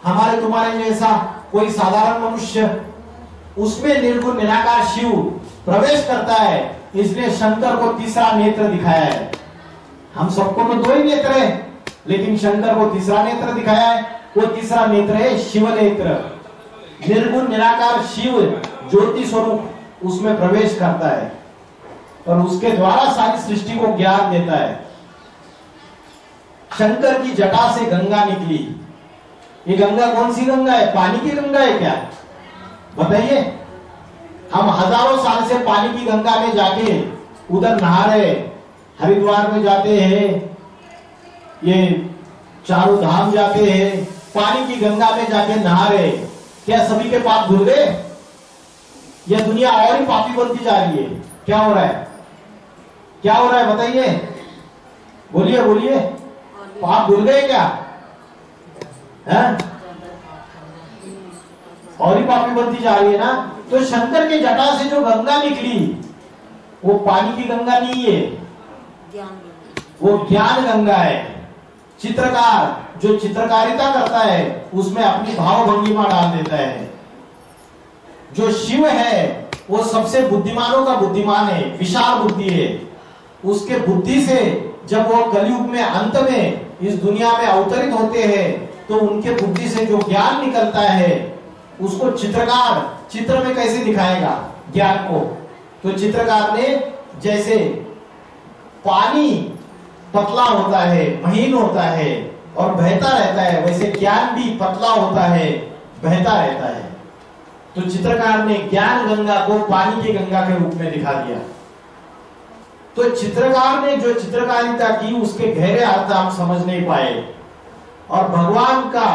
हमारे तुम्हारे जैसा कोई साधारण मनुष्य, उसमें निर्गुण निराकार शिव प्रवेश करता है, इसलिए शंकर को तीसरा नेत्र दिखाया है। हम सबको तो दो ही नेत्र है, लेकिन शंकर को तीसरा नेत्र दिखाया है। वो तीसरा नेत्र है शिव नेत्र। निर्गुण निराकार शिव ज्योति स्वरूप उसमें प्रवेश करता है और उसके द्वारा सारी सृष्टि को ज्ञान देता है। शंकर की जटा से गंगा निकली। ये गंगा कौन सी गंगा है? पानी की गंगा है क्या? बताइए। हम हजारों साल से पानी की गंगा में जाके उधर नहा रहे, हरिद्वार में जाते हैं, ये चारों धाम जाते हैं, पानी की गंगा में जाके नहा रहे। क्या सभी के पाप धुल गए? यह दुनिया और ही पापी बनती जा रही है। क्या हो रहा है? क्या हो रहा है? बताइए, बोलिए बोलिए। पाप धुल गए क्या? है? और ही पापी बनती जा रही है ना। तो शंकर के जटा से जो गंगा निकली वो पानी की गंगा नहीं है, वो ज्ञान गंगा है। चित्रकार जो चित्रकारिता करता है उसमें अपनी भाव भंगिमा डाल देता है। जो शिव है वो सबसे बुद्धिमानों का बुद्धिमान है, विशाल बुद्धि है। उसके बुद्धि से जब वो कलयुग में अंत में इस दुनिया में अवतरित होते हैं तो उनके बुद्धि से जो ज्ञान निकलता है उसको चित्रकार चित्र में कैसे दिखाएगा ज्ञान को? तो चित्रकार ने जैसे पानी पतला होता है, महीन होता है और बहता रहता है, वैसे ज्ञान भी पतला होता है, बहता रहता है। तो चित्रकार ने ज्ञान गंगा को पानी की गंगा के रूप में दिखा दिया। तो चित्रकार ने जो चित्रकारिता की उसके गहरे अर्थ हम समझ नहीं पाए। और भगवान का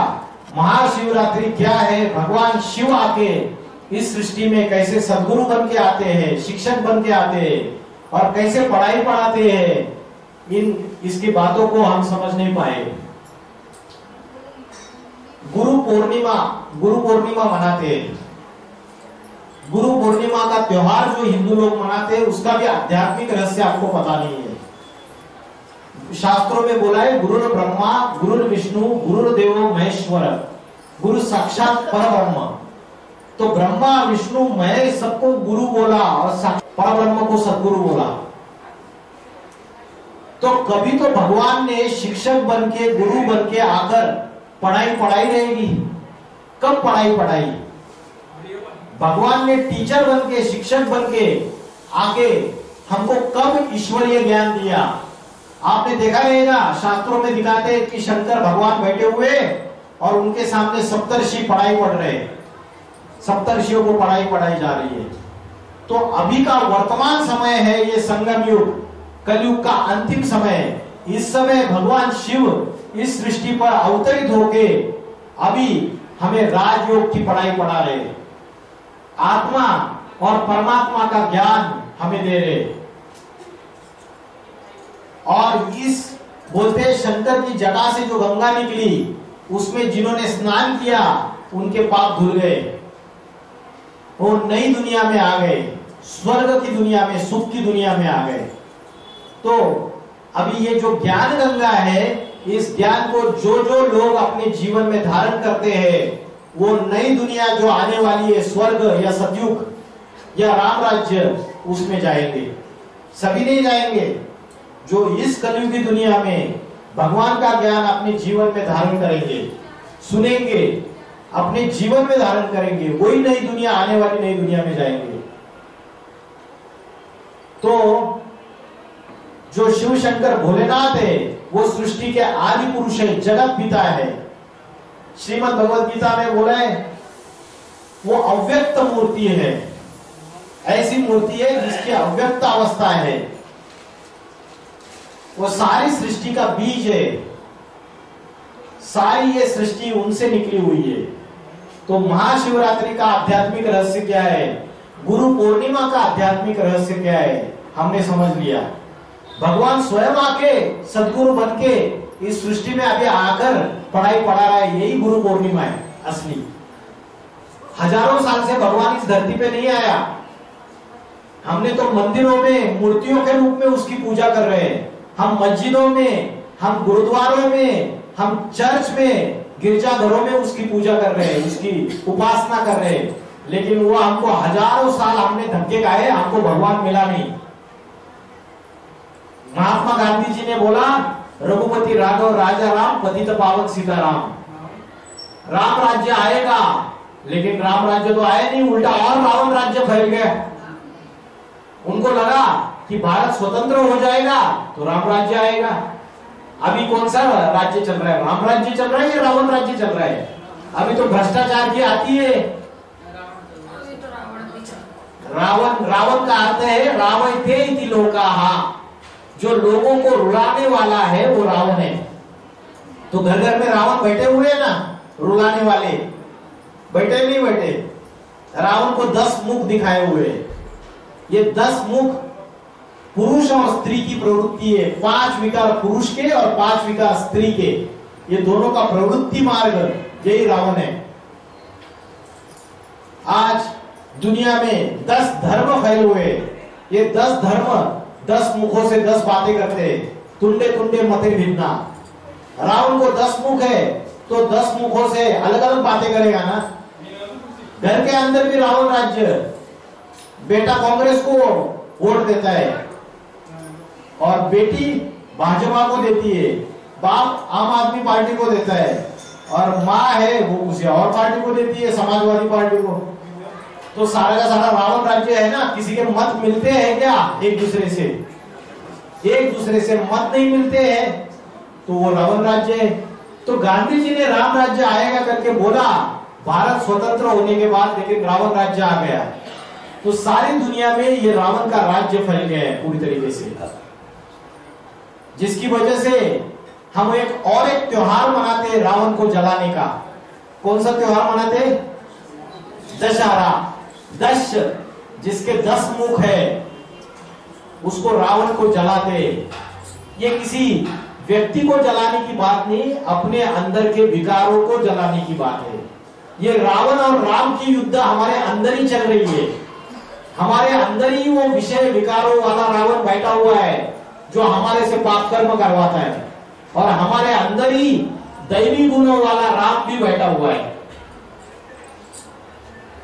महाशिवरात्रि क्या है, भगवान शिव आके इस सृष्टि में कैसे सद्गुरु बन के आते हैं, शिक्षक बन के आते हैं और कैसे पढ़ाई पढ़ाते हैं, इसकी बातों को हम समझ नहीं पाए। गुरु पूर्णिमा मनाते हैं। गुरु पूर्णिमा का त्योहार जो हिंदू लोग मनाते हैं उसका भी आध्यात्मिक रहस्य आपको पता नहीं है। शास्त्रों में बोला है गुरु ब्रह्मा, गुरु विष्णु, गुरुदेव महेश्वर, गुरु साक्षात परब्रह्म। तो ब्रह्मा, विष्णु, महेश सबको गुरु बोला और परब्रह्म को सदगुरु बोला। तो कभी तो भगवान ने शिक्षक बन के, गुरु बन के आकर पढ़ाई रहेगी। कब पढ़ाई? भगवान ने टीचर बन के, शिक्षक बन के आके हमको कब ईश्वरीय ज्ञान दिया? आपने देखा रहेगा शास्त्रों में दिखाते हैं कि शंकर भगवान बैठे हुए और उनके सामने सप्तर्षि पढ़ाई पढ़ रहे, सप्तर्षियों को पढ़ाई जा रही है। तो अभी का वर्तमान समय है ये संगम युग, कलयुग का अंतिम समय। इस समय भगवान शिव इस सृष्टि पर अवतरित होके अभी हमें राजयोग की पढ़ाई पढ़ा रहे, आत्मा और परमात्मा का ज्ञान हमें दे रहे। और इस बोलते शंकर की जटा से जो गंगा निकली उसमें जिन्होंने स्नान किया उनके पाप धुल गए, वो नई दुनिया में आ गए, स्वर्ग की दुनिया में, सुख की दुनिया में आ गए। तो अभी ये जो ज्ञान गंगा है, इस ज्ञान को जो लोग अपने जीवन में धारण करते हैं वो नई दुनिया जो आने वाली है, स्वर्ग या सतयुग या राम राज्य, उसमें जाएंगे। सभी नहीं जाएंगे। जो इस कलयुगी दुनिया में भगवान का ज्ञान अपने जीवन में धारण करेंगे, सुनेंगे, अपने जीवन में धारण करेंगे, वही नई दुनिया, आने वाली नई दुनिया में जाएंगे। तो जो शिव शंकर भोलेनाथ है वो सृष्टि के आदि पुरुष है, जगत पिता है। श्रीमद् भगवद गीता में बोला है वो अव्यक्त मूर्ति है, ऐसी मूर्ति है जिसकी अव्यक्त अवस्था है। वो सारी सृष्टि का बीज है, सारी ये सृष्टि उनसे निकली हुई है। तो महाशिवरात्रि का आध्यात्मिक रहस्य क्या है, गुरु पूर्णिमा का आध्यात्मिक रहस्य क्या है, हमने समझ लिया। भगवान स्वयं आके सदगुरु बन के इस सृष्टि में अभी आकर पढ़ाई पढ़ा रहा है, यही गुरु पूर्णिमा है असली। हजारों साल से भगवान इस धरती पे नहीं आया, हमने तो मंदिरों में मूर्तियों के रूप में उसकी पूजा कर रहे हैं। हम मस्जिदों में, हम गुरुद्वारों में, हम चर्च में, गिरजाघरों में उसकी पूजा कर रहे हैं, उसकी उपासना कर रहे हैं। लेकिन वो हमको हजारों साल हमने धक्के खाए, हमको भगवान मिला नहीं। महात्मा गांधी जी ने बोला रघुपति राघव राजा राम पतित पावन सीताराम। राम राज्य आएगा, लेकिन राम राज्य तो आया नहीं, उल्टा और रावण राज्य फैल गया। उनको लगा कि भारत स्वतंत्र हो जाएगा तो राम राज्य आएगा। अभी कौन सा राज्य चल रहा है, राम राज्य चल रहा है या रावण राज्य चल रहा है? अभी तो भ्रष्टाचार की आती है। रावण का अर्थ है रावयते इति लोकाः, जो लोगों को रुलाने वाला है वो रावण है। तो घर घर में रावण बैठे हुए हैं ना, रुलाने वाले बैठे नहीं बैठे। रावण को 10 मुख दिखाए हुए, ये 10 मुख पुरुष और स्त्री की प्रवृत्ति है। 5 विकार पुरुष के और 5 विकार स्त्री के, ये दोनों का प्रवृत्ति मार्ग यही रावण है। आज दुनिया में 10 धर्म फैले हुए, ये 10 धर्म 10 मुखों से 10 बातें करते हैं। तुंडे तुंडे मते भिन्ना। रावण को 10 मुख है तो 10 मुखों से अलग अलग बातें करेगा ना। घर के अंदर भी रावण राज्य, बेटा कांग्रेस को वोट देता है और बेटी भाजपा को देती है, बाप आम आदमी पार्टी को देता है और माँ है वो किसी और पार्टी को देती है, समाजवादी पार्टी को। तो सारा का सारा रावण राज्य है ना, किसी के मत मिलते हैं क्या एक दूसरे से? एक दूसरे से मत नहीं मिलते हैं, तो वो रावण राज्य है। तो गांधी जी ने राम राज्य आएगा करके बोला भारत स्वतंत्र होने के बाद, लेकिन रावण राज्य आ गया। तो सारी दुनिया में ये रावण का राज्य फैल गया है पूरी तरीके से, जिसकी वजह से हम एक त्योहार मनाते हैं रावण को जलाने का। कौन सा त्योहार मनाते? दशहरा। दश, जिसके 10 मुख है, उसको रावण को जलाते। ये किसी व्यक्ति को जलाने की बात नहीं, अपने अंदर के विकारों को जलाने की बात है। ये रावण और राम की युद्ध हमारे अंदर ही चल रही है। हमारे अंदर ही वो विषय विकारों वाला रावण बैठा हुआ है जो हमारे से पाप कर्म करवाता है, और हमारे अंदर ही दैवी गुणों वाला राम भी बैठा हुआ है।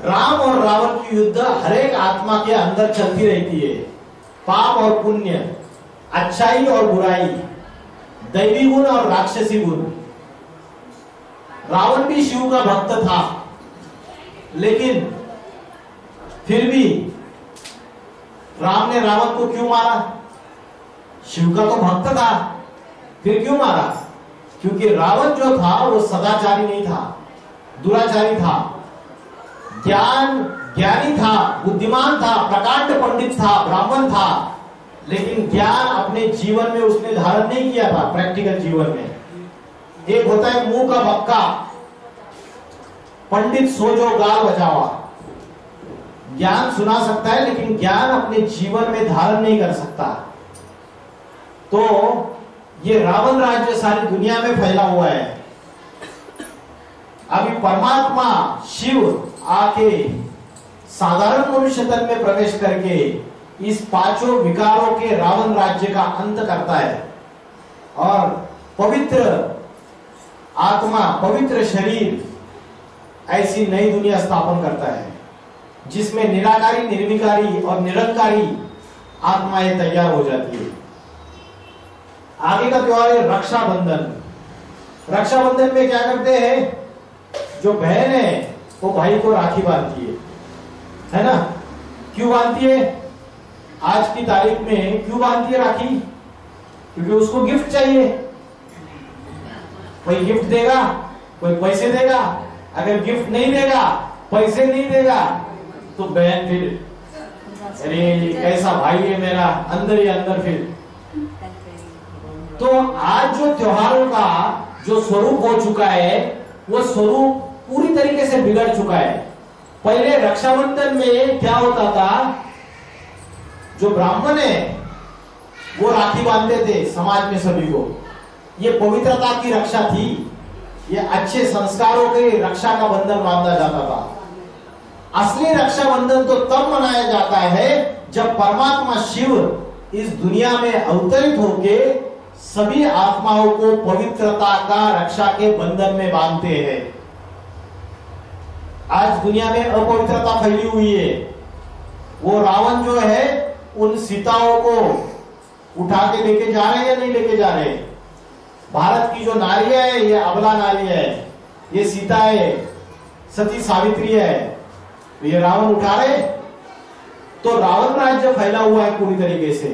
राम और रावण की युद्ध हर एक आत्मा के अंदर चलती रहती है। पाप और पुण्य, अच्छाई और बुराई, दैवी गुण और राक्षसी गुण। रावण भी शिव का भक्त था, लेकिन फिर भी राम ने रावण को क्यों मारा? शिव का तो भक्त था, फिर क्यों मारा? क्योंकि रावण जो था वो सदाचारी नहीं था, दुराचारी था, ज्ञानी था, बुद्धिमान था, प्रकांड पंडित था, ब्राह्मण था, लेकिन ज्ञान अपने जीवन में उसने धारण नहीं किया था। प्रैक्टिकल जीवन में एक होता है मुंह का बक्का, पंडित सोजो गाल बजावा, ज्ञान सुना सकता है लेकिन ज्ञान अपने जीवन में धारण नहीं कर सकता। तो ये रावण राज्य सारी दुनिया में फैला हुआ है। अभी परमात्मा शिव आके साधारण मनुष्य तन में प्रवेश करके इस 5 विकारों के रावण राज्य का अंत करता है, और पवित्र आत्मा, पवित्र शरीर, ऐसी नई दुनिया स्थापन करता है जिसमें निराकारी, निर्विकारी और निरंकारी आत्माएं तैयार हो जाती है। आगे का त्योहार है रक्षाबंधन। रक्षाबंधन में क्या करते हैं? जो बहन है वो भाई को राखी बांधती है ना? क्यों बांधती है? आज की तारीख में क्यों बांधती है राखी? क्योंकि उसको गिफ्ट चाहिए। कोई गिफ्ट देगा, कोई पैसे देगा। अगर गिफ्ट नहीं देगा, पैसे नहीं देगा, तो बहन फिर अरे कैसा भाई है मेरा, अंदर ही अंदर फिर। तो आज जो त्योहारों का जो स्वरूप हो चुका है, वो स्वरूप पूरी तरीके से बिगड़ चुका है। पहले रक्षाबंधन में क्या होता था? जो ब्राह्मण है वो राखी बांधते थे समाज में सभी को। ये पवित्रता की रक्षा थी, ये अच्छे संस्कारों के रक्षा का बंधन बांधा जाता था। असली रक्षाबंधन तो तब मनाया जाता है जब परमात्मा शिव इस दुनिया में अवतरित होके सभी आत्माओं को पवित्रता का रक्षा के बंधन में बांधते हैं। आज दुनिया में अपवित्रता फैली हुई है। वो रावण जो है उन सीताओं को उठा के लेके जा रहे हैं या नहीं लेके जा रहे? भारत की जो नारियां है ये अबला नारी है, ये सीता है, सती सावित्री है, ये रावण उठा रहे। तो रावण राज्य फैला हुआ है पूरी तरीके से।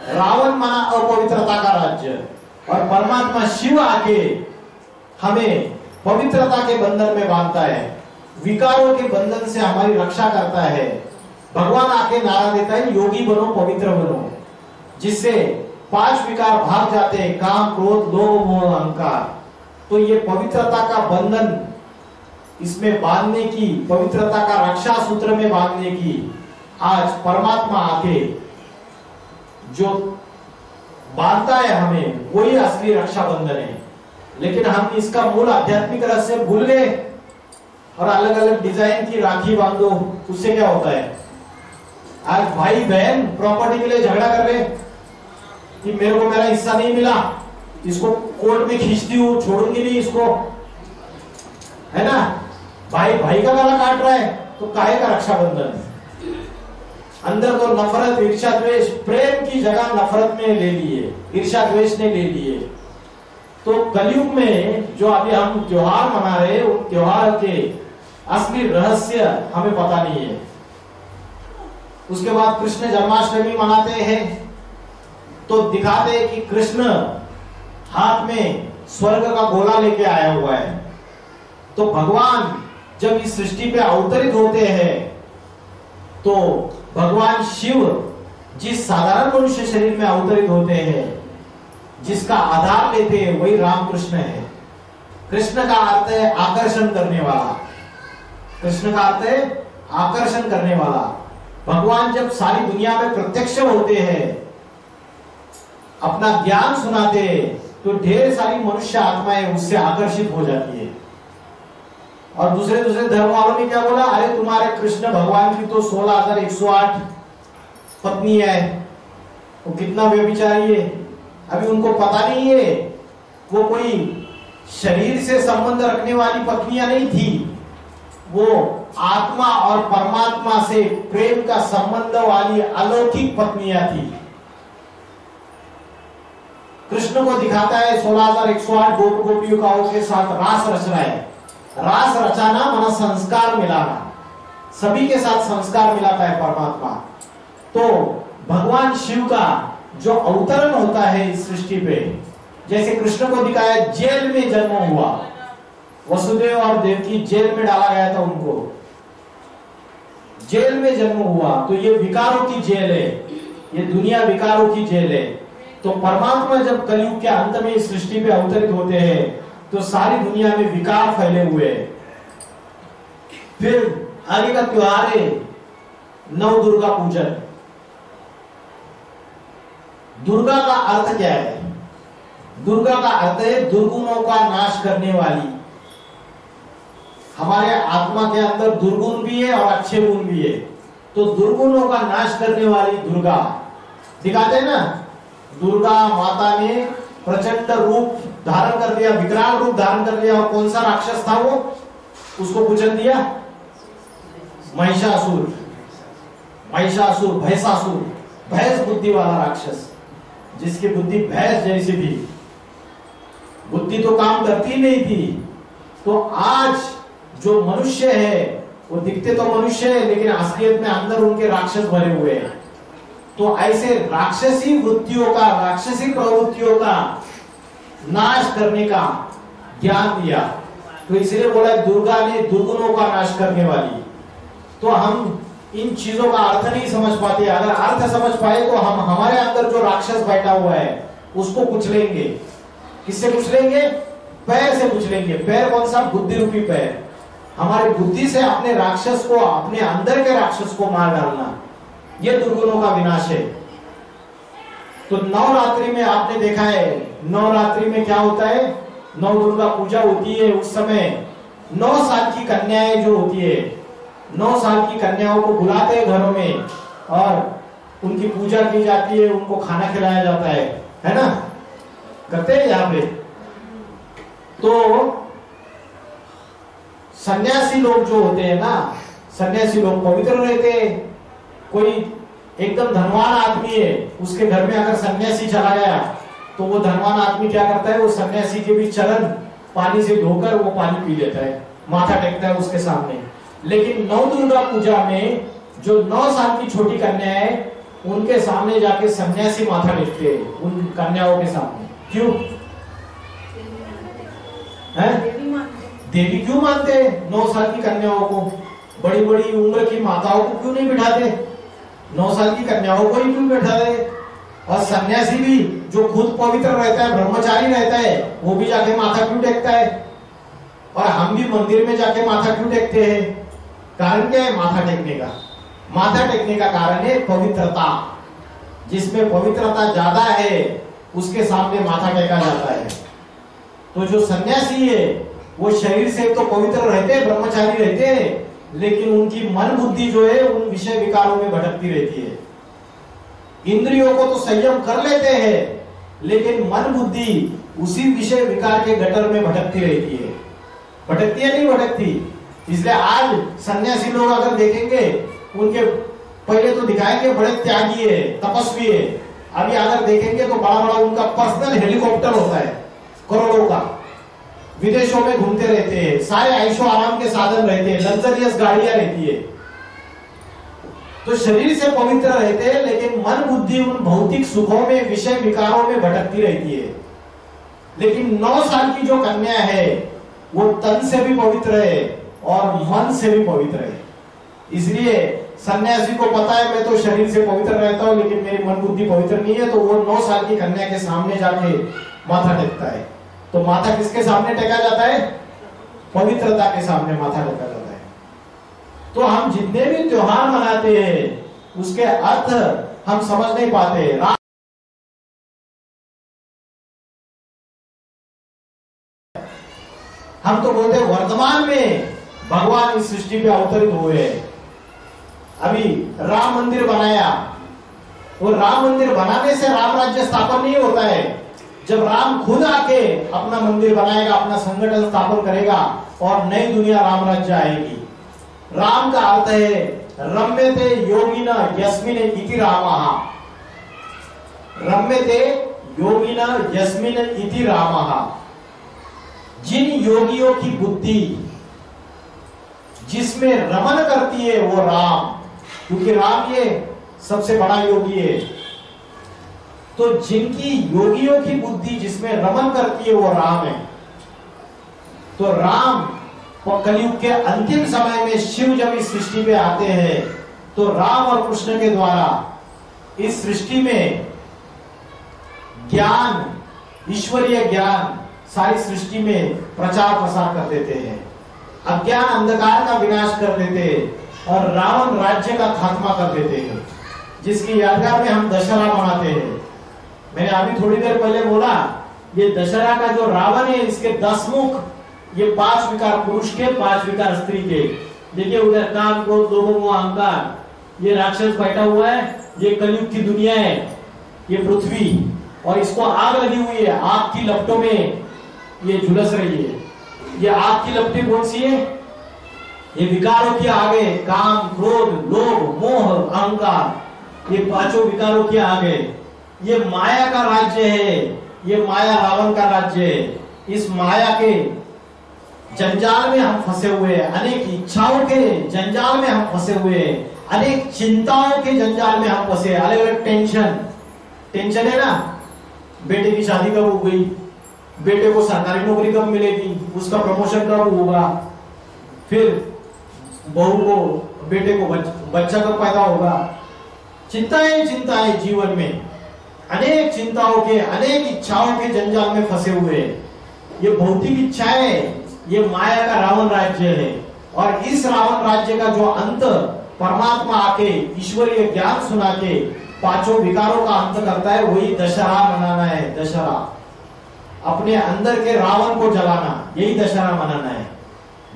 रावण माना अपवित्रता का राज्य, और परमात्मा शिव आके हमें पवित्रता के बंधन में बांधता है, विकारों के बंधन से हमारी रक्षा करता है। भगवान आके नारा देता है योगी बनो, पवित्र बनो, जिससे 5 विकार भाग जाते हैं, काम, क्रोध, लोभ, मोह, अहंकार। तो ये पवित्रता का बंधन इसमें बांधने की, पवित्रता का रक्षा सूत्र में बांधने की आज परमात्मा आके जो बांधता है हमें, वही असली रक्षा बंधन है। लेकिन हम इसका मूल आध्यात्मिक रहस्य भूल गए और अलग अलग डिजाइन की राखी बांधो। उससे क्या होता है? आज भाई बहन प्रॉपर्टी के लिए झगड़ा कर रहे कि मेरे को मेरा हिस्सा नहीं मिला, इसको कोर्ट में खींचती हूँ, छोड़ूंगी नहीं इसको, है ना? भाई भाई का गला काट रहा है, तो काहे का रक्षाबंधन? अंदर तो नफरत, ईर्ष्या, द्वेष, प्रेम की जगह नफरत में ले लिए, ईर्ष्या द्वेष ने ले लिए। तो कलयुग में जो अभी हम त्योहार मना रहे हैं, उन त्योहार के असली रहस्य हमें पता नहीं है। उसके बाद कृष्ण जन्माष्टमी मनाते हैं, तो दिखाते हैं कि कृष्ण हाथ में स्वर्ग का गोला लेके आया हुआ है। तो भगवान जब इस सृष्टि पे अवतरित होते हैं तो भगवान शिव जिस साधारण मनुष्य शरीर में अवतरित होते हैं, जिसका आधार लेते हैं, वही रामकृष्ण है। कृष्ण का अर्थ है आकर्षण करने वाला। कृष्ण का अर्थ है आकर्षण करने वाला। भगवान जब सारी दुनिया में प्रत्यक्ष होते हैं, अपना ज्ञान सुनाते हैं, तो ढेर सारी मनुष्य आत्माएं उससे आकर्षित हो जाती है। और दूसरे दूसरे धर्म वालों ने क्या बोला, अरे तुम्हारे कृष्ण भगवान की तो 16,108 पत्नी है, वो कितना व्यभिचारी है। अभी उनको पता नहीं है वो कोई शरीर से संबंध रखने वाली पत्नियां नहीं थी, वो आत्मा और परमात्मा से प्रेम का संबंध वाली अलौकिक पत्नियां थी। कृष्ण को दिखाता है 16,108 गोप गोपिकाओं के साथ रास रच रहा है। रास रचाना माना संस्कार मिलाना, सभी के साथ संस्कार मिलाता है परमात्मा। तो भगवान शिव का जो अवतरण होता है इस सृष्टि पे, जैसे कृष्ण को दिखाया जेल में जन्म हुआ, वसुदेव और देवकी जेल में डाला गया था, उनको जेल में जन्म हुआ। तो ये विकारों की जेल है, ये दुनिया विकारों की जेल है। तो परमात्मा जब कलयुग के अंत में इस सृष्टि पे अवतरित होते हैं तो सारी दुनिया में विकार फैले हुए हैं। फिर आगे का त्योहार है नव दुर्गा पूजन। दुर्गा का अर्थ क्या है? दुर्गा का अर्थ है दुर्गुणों का नाश करने वाली। हमारे आत्मा के अंदर दुर्गुण भी है और अच्छे गुण भी है, तो दुर्गुणों का नाश करने वाली दुर्गा दिखाते हैं ना। दुर्गा माता ने प्रचंड रूप धारण कर लिया, विकराल रूप धारण कर लिया, और कौन सा राक्षस था वो, उसको कुचल दिया, महिषासुर। महिषासुर, भैंसासुर, भैंस बुद्धि वाला राक्षस, जिसकी बुद्धि भैंस जैसी थी, बुद्धि तो काम करती नहीं थी। तो आज जो मनुष्य है वो दिखते तो मनुष्य है, लेकिन असलियत में अंदर उनके राक्षस भरे हुए हैं। तो ऐसे राक्षसी वृत्तियों का, राक्षसी प्रवृत्तियों का नाश करने का ज्ञान दिया। तो इसलिए बोला दुर्गा ने दुर्गुणों का नाश करने वाली। तो हम इन चीजों का अर्थ नहीं समझ पाते। अगर अर्थ समझ पाए तो हम हमारे अंदर जो राक्षस बैठा हुआ है उसको कुचलेंगे। किससे कुचलेंगे? पैर से कुचलेंगे। पैर कौन सा? बुद्धि रूपी पैर। हमारी बुद्धि से अपने राक्षस को, अपने अंदर के राक्षस को मार डालना, ये दुर्गुणों का विनाश है। तो नवरात्रि में आपने देखा है, नवरात्रि में क्या होता है, नव दुर्गा पूजा होती है। उस समय 9 साल की कन्याएं जो होती है, 9 साल की कन्याओं को बुलाते हैं घरों में और उनकी पूजा की जाती है, उनको खाना खिलाया जाता है ना, करते हैं यहाँ पे। तो सन्यासी लोग जो होते हैं ना, सन्यासी लोग पवित्र रहते हैं। कोई एकदम धनवान आदमी है, उसके घर में अगर सन्यासी चला गया तो वो धनवान आदमी क्या करता है, वो सन्यासी के भी चरण पानी से धोकर वो पानी पी लेता है, माथा टेकता है उसके सामने। लेकिन नव दुर्गा पूजा में जो 9 साल की छोटी कन्या है, उनके सामने जाके सन्यासी माथा टेकते हैं, उन कन्याओं के सामने। क्यों है? देवी क्यों मानते हैं 9 साल की कन्याओं को? बड़ी बड़ी उम्र की माताओं को क्यों नहीं बिठाते? 9 साल की कन्याओं को ही क्यों बिठाते? और सन्यासी भी जो खुद पवित्र रहता है, ब्रह्मचारी रहता है, वो भी जाके माथा क्यों टेकता है? और हम भी मंदिर में जाके माथा क्यों टेकते हैं? कारण क्या है माथा टेकने का? माथा टेकने का कारण है पवित्रता। जिसमें पवित्रता ज्यादा है उसके सामने माथा टेका जाता है। तो जो सन्यासी है वो शरीर से तो पवित्र रहते हैं, ब्रह्मचारी रहते हैं, लेकिन उनकी मन बुद्धि जो है उन विषय विकारों में भटकती रहती है। इंद्रियों को तो संयम कर लेते हैं, लेकिन मन बुद्धि उसी विषय विकार के गटर में भटकती रहती है। भटकती है नहीं भटकती? इसलिए आज सन्यासी लोग अगर देखेंगे, उनके पहले तो दिखाएंगे बड़े त्यागी है, तपस्वी है। अभी अगर देखेंगे तो बड़ा बड़ा उनका पर्सनल हेलीकॉप्टर होता है, करोड़ों का, विदेशों में घूमते रहते हैं, सारे ऐशो आराम के साधन रहते हैं, लग्जरियस गाड़ियां रहती है। तो शरीर से पवित्र रहते हैं, लेकिन मन बुद्धि उन भौतिक सुखों में, विषय विकारों में भटकती रहती है। लेकिन 9 साल की जो कन्या है वो तन से भी पवित्र है और मन से भी पवित्र है। इसलिए सन्यासी को पता है मैं तो शरीर से पवित्र रहता हूं, लेकिन मेरी मन बुद्धि पवित्र नहीं है, तो वो 9 साल की कन्या के सामने जाके माथा टेकता है। तो माथा किसके सामने टेका जाता है? पवित्रता के सामने माथा टेका जाता है। तो हम जितने भी त्योहार मनाते हैं उसके अर्थ हम समझ नहीं पाते। हम तो बोलते हैं वर्तमान में भगवान इस सृष्टि पे अवतरित हुए। अभी राम मंदिर बनाया, वो राम मंदिर बनाने से राम राज्य स्थापन नहीं होता है। जब राम खुद आके अपना मंदिर बनाएगा, अपना संगठन स्थापन करेगा और नई दुनिया राम राज्य आएगी। राम का अर्थ है रम्यते योगिना यस्मिन इति रामः। रम्यते योगिना यस्मिन इति रामः। जिन योगियों की बुद्धि जिसमें रमन करती है वो राम, क्योंकि राम ये सबसे बड़ा योगी है। तो जिनकी योगियों की बुद्धि जिसमें रमन करती है वो राम है। तो राम कलयुग के अंतिम समय में शिव जब इस सृष्टि पे आते हैं तो राम और कृष्ण के द्वारा इस सृष्टि में ज्ञान, ईश्वरीय ज्ञान सारी सृष्टि में प्रचार प्रसार कर देते हैं। अज्ञान अंधकार का विनाश कर देते हैं और रावण राज्य का खात्मा कर देते हैं, जिसकी यादगार में हम दशहरा मनाते हैं। मैंने अभी थोड़ी देर पहले बोला ये दशहरा का जो रावण है इसके 10 मुख, ये 5 विकार पुरुष के, 5 विकार स्त्री के। देखिए उधर काम, क्रोध, लोभ, मोह, अहंकार, ये राक्षस बैठा हुआ है। ये कलयुग की दुनिया है, ये पृथ्वी, और इसको आग लगी हुई है। आग की लपटों में ये झुलस रही है। ये आग की लपटें कौन सी है? ये विकारों की आग है। काम, क्रोध, लोभ, मोह, अहंकार, ये 5 विकारों की आग है। ये माया का राज्य है। ये माया रावण का राज्य है। इस माया के जंजाल में हम फंसे हुए हैं। अनेक इच्छाओं के जंजाल में हम फंसे हुए हैं। अनेक चिंताओं के जंजाल में हम फंसे। अलग अलग टेंशन है ना, बेटे की शादी कब हो गई, बेटे को सरकारी नौकरी कब मिलेगी, उसका प्रमोशन कब होगा, फिर बहू को, बेटे को बच्चा कब पैदा होगा। चिंताएं जीवन में, अनेक चिंताओं के, अनेक इच्छाओं के जंजाल में फंसे हुए। ये भौतिक इच्छाएं, ये माया का रावण राज्य है। और इस रावण राज्य का जो अंत परमात्मा आके ईश्वरीय ज्ञान सुना के 5 विकारों का अंत करता है, वही दशहरा मनाना है। दशहरा अपने अंदर के रावण को जलाना, यही दशहरा मनाना है।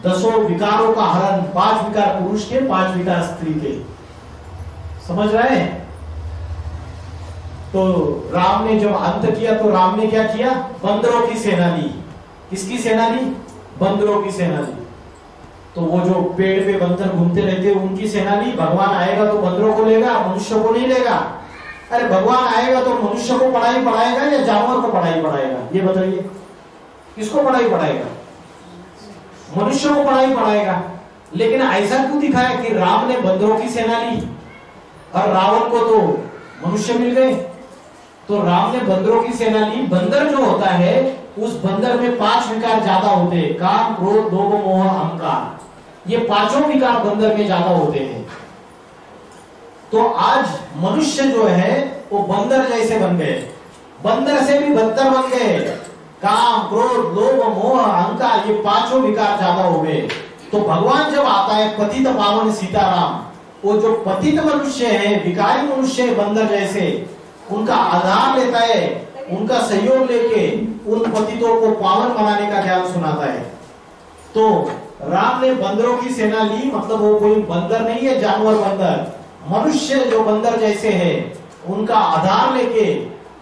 10 विकारों का हरण, 5 विकार पुरुष के, 5 विकार स्त्री के। समझ रहे हैं? तो राम ने जब अंत किया तो राम ने क्या किया? बंदरों की सेना ली। किसकी सेना ली? बंदरों की सेना ली। तो वो जो पेड़ पे बंदर घूमते रहते उनकी सेना ली। भगवान आएगा तो बंदरों को लेगा, मनुष्य को नहीं लेगा। अरे भगवान आएगा तो मनुष्य को पढ़ाई पढ़ाएगा या जानवर को पढ़ाई पढ़ाएगा? ये बताइए, किसको पढ़ाई पढ़ाएगा? मनुष्य को पढ़ाई पढ़ाएगा। लेकिन ऐसा क्यों दिखाया कि राम ने बंदरों की सेना ली और रावण को तो मनुष्य मिल गए? तो राम ने बंदरों की सेना ली। बंदर जो होता है उस बंदर में 5 विकार ज्यादा होते हैं। काम, क्रोध, लोभ, मोह, अहंकार, ये 5 विकार बंदर में ज्यादा होते हैं। तो आज मनुष्य जो है वो बंदर जैसे बन गए, बंदर से भी बदतर बन गए। काम, क्रोध, लोभ, मोह, अहंकार, ये 5 विकार ज्यादा हो गए। तो भगवान जब आता है पतित पावन सीताराम, वो जो पतित मनुष्य है, विकारी मनुष्य है, बंदर जैसे, उनका आधार लेता है, उनका सहयोग लेके उन पतितों को पावन बनाने का ज्ञान सुनाता है। तो राम ने बंदरों की सेना ली, मतलब वो कोई बंदर नहीं है, जानवर बंदर, मनुष्य जो बंदर जैसे है, उनका आधार लेके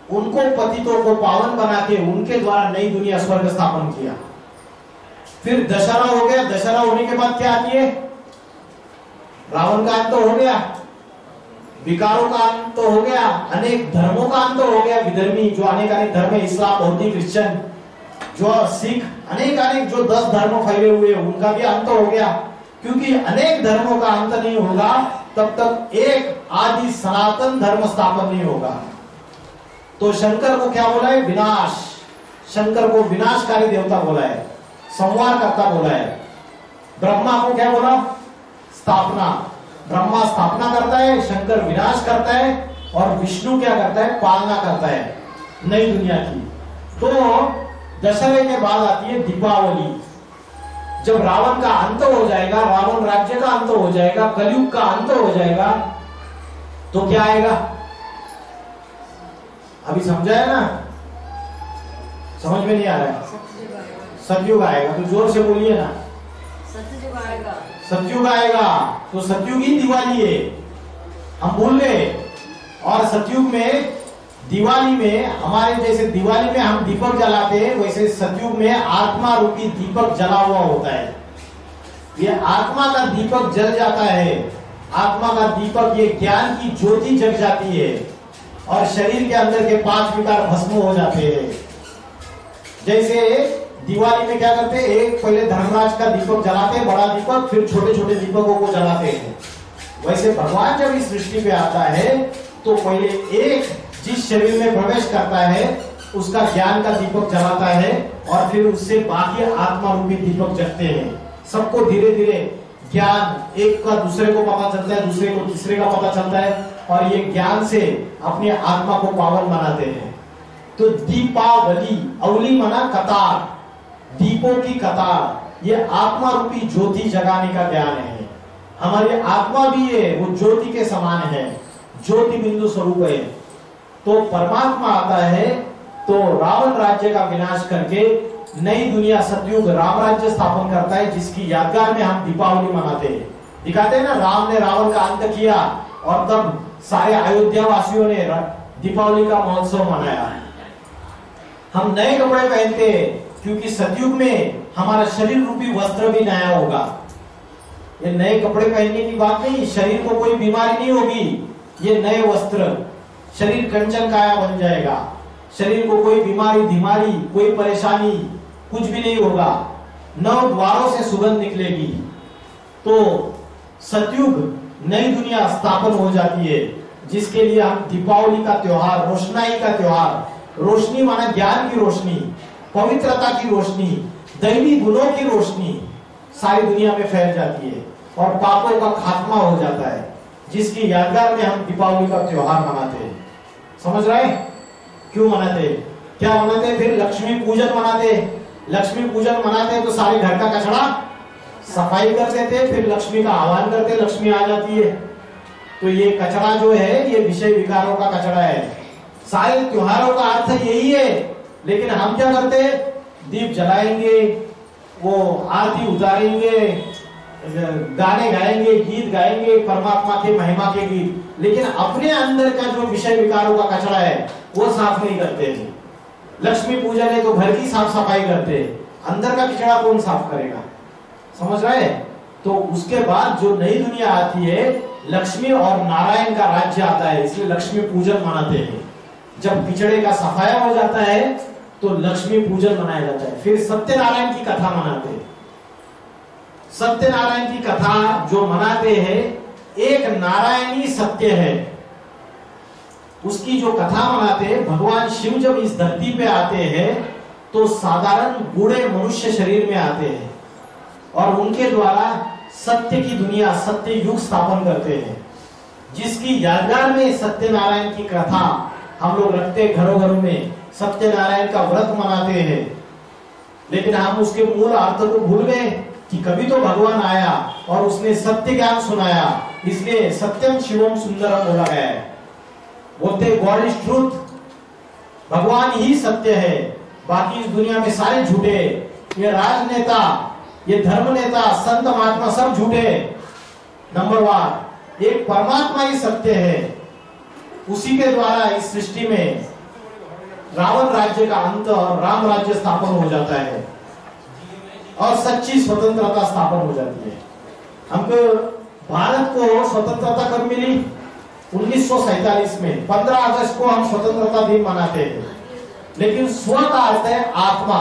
उनको पतितों को पावन बना के उनके द्वारा नई दुनिया स्वर्ग स्थापन किया। फिर दशहरा हो गया। दशहरा होने के बाद क्या आती है? रावण का अंत हो गया, विकारों का अंत हो गया, अनेक धर्मों का अंत हो गया। विधर्मी जो अनेक धर्म है, इस्लाम, बौद्ध, क्रिश्चियन, जो सिख, अनेक जो 10 धर्म फैले हुए, उनका भी अंत हो गया। क्योंकि अनेक धर्मों का अंत नहीं होगा तब तक एक आदि सनातन धर्म स्थापन नहीं होगा। तो शंकर को क्या बोला है? विनाश। शंकर को विनाशकारी देवता बोला है, संहार करता बोला है। ब्रह्मा को क्या बोला? स्थापना। ब्रह्मा स्थापना करता है, शंकर विनाश करता है, और विष्णु क्या करता है? पालना करता है नई दुनिया की। तो दशहरे के बाद आती है दीपावली। जब रावण का अंत हो जाएगा, रावण राज्य का अंत हो जाएगा, कलयुग का अंत हो जाएगा, तो क्या आएगा? अभी समझा है ना? समझ में नहीं आ रहा है? सतयुग आएगा। तो जोर से बोलिए ना। सतयुग आएगा। सतयुग आएगा। तो सतयुग ही दिवाली है, हम भूल गए। और सतयुग में, दिवाली में, हमारे जैसे दिवाली में हम दीपक जलाते हैं, वैसे सतयुग में आत्मा रूपी दीपक जला हुआ होता है। ये आत्मा का दीपक जल जाता है। आत्मा का दीपक, ये ज्ञान की ज्योति जग जाती है, और शरीर के अंदर के 5 विकार भस्म हो जाते हैं। जैसे दिवाली में क्या करते हैं? एक पहले धर्मराज का दीपक जलाते हैं, बड़ा दीपक, फिर छोटे छोटे दीपकों को जलाते हैं। वैसे भगवान जब इस सृष्टि पे आता है तो पहले एक जिस शरीर में प्रवेश करता है उसका ज्ञान का दीपक जलाता है, और फिर उससे बाकी आत्मा रूपी दीपक जगते हैं। सबको धीरे धीरे ज्ञान, एक का दूसरे को पता चलता है, दूसरे को तीसरे का पता चलता है, और ये ज्ञान से अपनी आत्मा को पावन बनाते हैं। तो दीपावली, अवली माना कतार, दीपों की कतार, ये आत्मा रूपी ज्योति जगाने का ज्ञान है। हमारी आत्मा भी है, वो ज्योति के समान है, ज्योति बिंदु स्वरूप है। तो परमात्मा आता है तो रावण राज्य का विनाश करके नई दुनिया सतयुग राम राज्य स्थापन करता है, जिसकी यादगार में हम दीपावली मनाते हैं। दिखाते हैं ना, राम ने रावण का अंत किया और तब सारे अयोध्या वासियों ने दीपावली का महोत्सव मनाया। हम नए कपड़े पहनते हैं क्योंकि सतयुग में हमारा शरीर रूपी वस्त्र भी नया होगा। ये नए कपड़े पहनने की बात नहीं, शरीर को कोई बीमारी नहीं होगी। ये नए वस्त्र, शरीर कंचन काया बन जाएगा, शरीर को कोई बीमारी धीमारी, कोई परेशानी कुछ भी नहीं होगा, 9 द्वारों से सुगंध निकलेगी। तो सतयुग नई दुनिया स्थापन हो जाती है, जिसके लिए हम दीपावली का त्योहार, रोशनाई का त्योहार, रोशनी माना ज्ञान की रोशनी, पवित्रता की रोशनी, दैवी गुणों की रोशनी सारी दुनिया में फैल जाती है और पापों का खात्मा हो जाता है, जिसकी यादगार में हम दीपावली का त्योहार मनाते हैं। समझ रहे हैं क्यों मनाते हैं? क्या मनाते हैं? फिर लक्ष्मी पूजन मनाते हैं। लक्ष्मी पूजन मनाते हैं तो सारे घर का कचरा सफाई कर देते, फिर लक्ष्मी का आह्वान करते, लक्ष्मी आ जाती है। तो ये कचरा जो है, ये विषय विकारों का कचरा है। सारे त्योहारों का अर्थ यही है, लेकिन हम क्या करते हैं? दीप जलाएंगे, वो आरती उतारेंगे, गाने गाएंगे, गीत गाएंगे, परमात्मा के महिमा के गीत, लेकिन अपने अंदर का जो विषय विकारों का कचरा है वो साफ नहीं करते हैं। लक्ष्मी पूजन है तो घर की साफ सफाई करते हैं, अंदर का कचरा कौन साफ करेगा? समझ रहे हैं? तो उसके बाद जो नई दुनिया आती है, लक्ष्मी और नारायण का राज्य आता है, इसलिए लक्ष्मी पूजन मनाते हैं। जब किचड़े का सफाया हो जाता है तो लक्ष्मी पूजन मनाया जाता है। फिर सत्यनारायण की कथा मनाते हैं। सत्यनारायण की कथा जो मनाते हैं, एक नारायणी सत्य है, उसकी जो कथा मनाते हैं। भगवान शिव जब इस धरती पे आते हैं तो साधारण बूढ़े मनुष्य शरीर में आते हैं और उनके द्वारा सत्य की दुनिया, सत्य युग स्थापन करते हैं, जिसकी यादगार में सत्यनारायण की कथा हम लोग रखते हैं। घरों घरों में सत्यनारायण का व्रत मनाते हैं, लेकिन हम उसके मूल अर्थ को भूल गए कि कभी तो भगवान आया और उसने सत्य ज्ञान सुनाया, इसलिए सत्यम शिवम सुंदरम बोला गया है। बोलते गॉड इज ट्रूथ, भगवान ही सत्य है, बाकी इस दुनिया में सारे झूठे। ये राजनेता, ये धर्म नेता, संत महात्मा सब झूठे। नंबर 1, एक परमात्मा ही सत्य है, उसी के द्वारा इस सृष्टि में रावण राज्य का अंत और राम राज्य स्थापन हो जाता है और सच्ची स्वतंत्रता स्थापन हो जाती है। हमको भारत को स्वतंत्रता कब मिली? 1947 में 15 अगस्त को हम स्वतंत्रता दिन मनाते हैं। लेकिन स्व का अर्थ है आत्मा।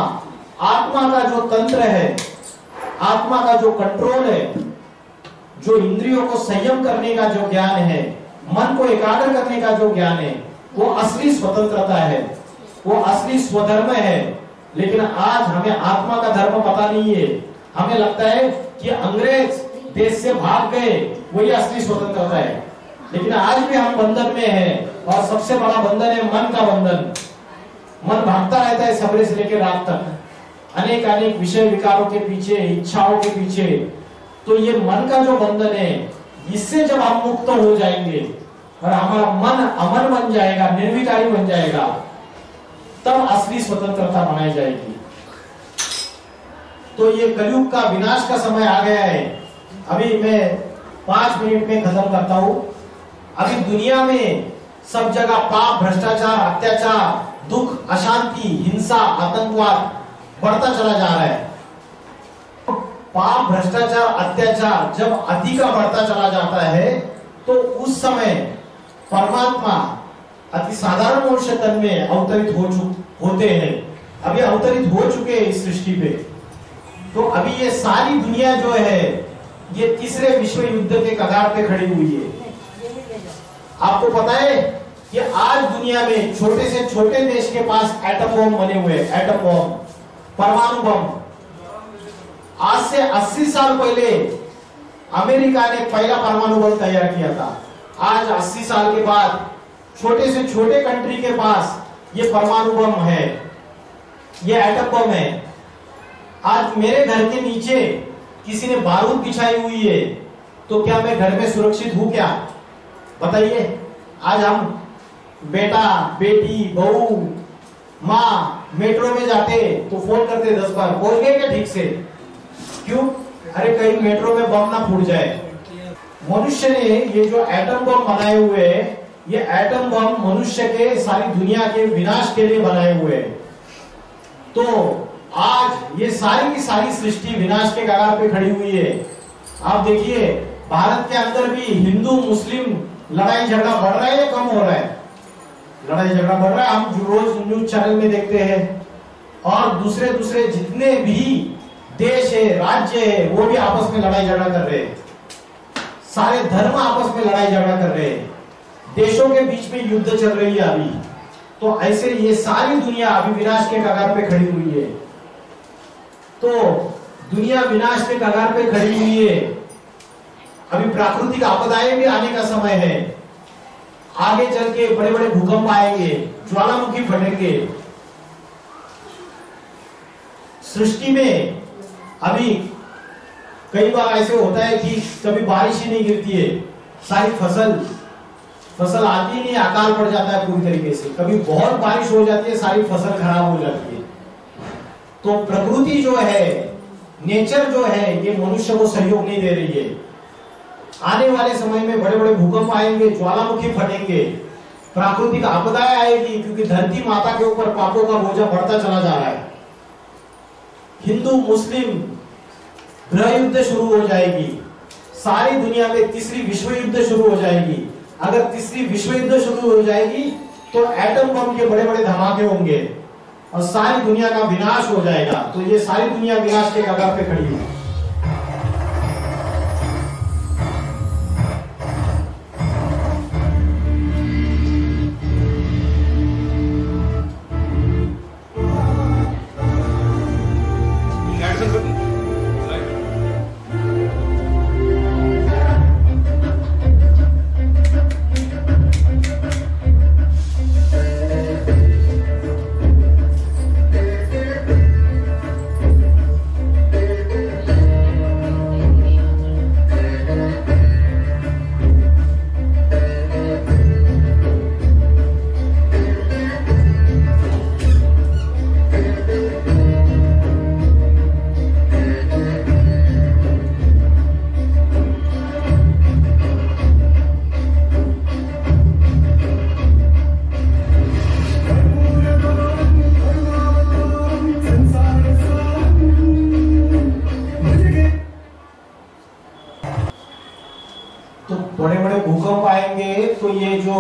आत्मा का जो तंत्र है, आत्मा का जो कंट्रोल है, जो इंद्रियों को संयम करने का जो ज्ञान है, मन को एकाग्र करने का जो ज्ञान है, वो असली स्वतंत्रता है, वो असली स्वधर्म है। लेकिन आज हमें आत्मा का धर्म पता नहीं है। हमें लगता है कि अंग्रेज देश से भाग गए, वही असली स्वतंत्रता है। लेकिन आज भी हम बंधन में हैं, और सबसे बड़ा बंधन है मन का बंधन। मन भागता रहता है सवेरे से लेकर रात तक, अनेक अनेक विषय विकारों के पीछे, इच्छाओं के पीछे। तो ये मन का जो बंधन है, इससे जब हम मुक्त हो जाएंगे और हमारा मन अमन बन जाएगा, निर्विकारी बन जाएगा, तब असली स्वतंत्रता मनाई जाएगी। तो ये कलयुग का विनाश का समय आ गया है। अभी मैं 5 मिनट में खत्म करता हूं। अभी दुनिया में सब जगह पाप, भ्रष्टाचार, अत्याचार, दुख, अशांति, हिंसा, आतंकवाद बढ़ता चला जा रहा है। पाप, भ्रष्टाचार, अत्याचार जब अति का बढ़ता चला जाता है, तो उस समय परमात्मा अति साधारण मनुष्य तन में अवतरित होते हैं। अभी अवतरित हो चुके हैं इस सृष्टि पे। तो अभी ये सारी दुनिया जो है, ये तीसरे विश्व युद्ध के कगार पे खड़ी हुई है। आपको पता है कि आज दुनिया में छोटे से छोटे देश के पास एटम बम बने हुए हैं, एटम बम, परमाणु बम। आज से 80 साल पहले अमेरिका ने पहला परमाणु बम तैयार किया था। आज 80 साल के बाद छोटे से छोटे कंट्री के पास ये परमाणु बम है, ये एटम बम है। आज मेरे घर के नीचे किसी ने बारूद बिछाई हुई है, तो क्या मैं घर में सुरक्षित हूं क्या? बताइए। आज हम बेटा, बेटी, बहू, माँ मेट्रो में जाते तो फोन करते 10 बार, पहुंच गए क्या ठीक से? क्यों? अरे कहीं मेट्रो में बम ना फूट जाए। मनुष्य ने ये जो एटम बम बनाए हुए हैं, ये एटम बम मनुष्य के, सारी दुनिया के विनाश के लिए बनाए हुए हैं। तो आज ये सारी की सारी सृष्टि विनाश के कगार पे खड़ी हुई है। आप देखिए, भारत के अंदर भी हिंदू मुस्लिम लड़ाई झगड़ा बढ़ रहा है या कम हो रहा है? लड़ाई झगड़ा बढ़ रहा है। हम रोज न्यूज चैनल में देखते हैं। और दूसरे दूसरे जितने भी देश है, राज्य है, वो भी आपस में लड़ाई झगड़ा कर रहे हैं। सारे धर्म आपस में लड़ाई झगड़ा कर रहे हैं। देशों के बीच में युद्ध चल रही है अभी। तो ऐसे ये सारी दुनिया अभी विनाश के कगार पे खड़ी हुई है। तो दुनिया विनाश के कगार पे खड़ी हुई है। अभी प्राकृतिक आपदाएं भी आने का समय है। आगे चल के बड़े बड़े भूकंप आएंगे, ज्वालामुखी फटेंगे। सृष्टि में अभी कई बार ऐसे होता है कि कभी बारिश ही नहीं गिरती है, सारी फसल आती नहीं, अकाल पड़ जाता है पूरी तरीके से। कभी बहुत बारिश हो जाती है, सारी फसल खराब हो जाती है। तो प्रकृति जो है, नेचर जो है, ये मनुष्य को सहयोग नहीं दे रही है। आने वाले समय में बड़े बड़े भूकंप आएंगे, ज्वालामुखी फटेंगे, प्राकृतिक आपदाएं आएगी, क्योंकि धरती माता के ऊपर पापों का बोझा बढ़ता चला जा रहा है। हिंदू मुस्लिम गृह युद्ध शुरू हो जाएगी। सारी दुनिया में तीसरी विश्व युद्ध शुरू हो जाएगी। अगर तीसरी विश्व युद्ध शुरू हो जाएगी तो एटम बम के बड़े बड़े धमाके होंगे और सारी दुनिया का विनाश हो जाएगा। तो ये सारी दुनिया विनाश के कगार पे खड़ी है। बड़े बड़े भूकंप आएंगे तो ये जो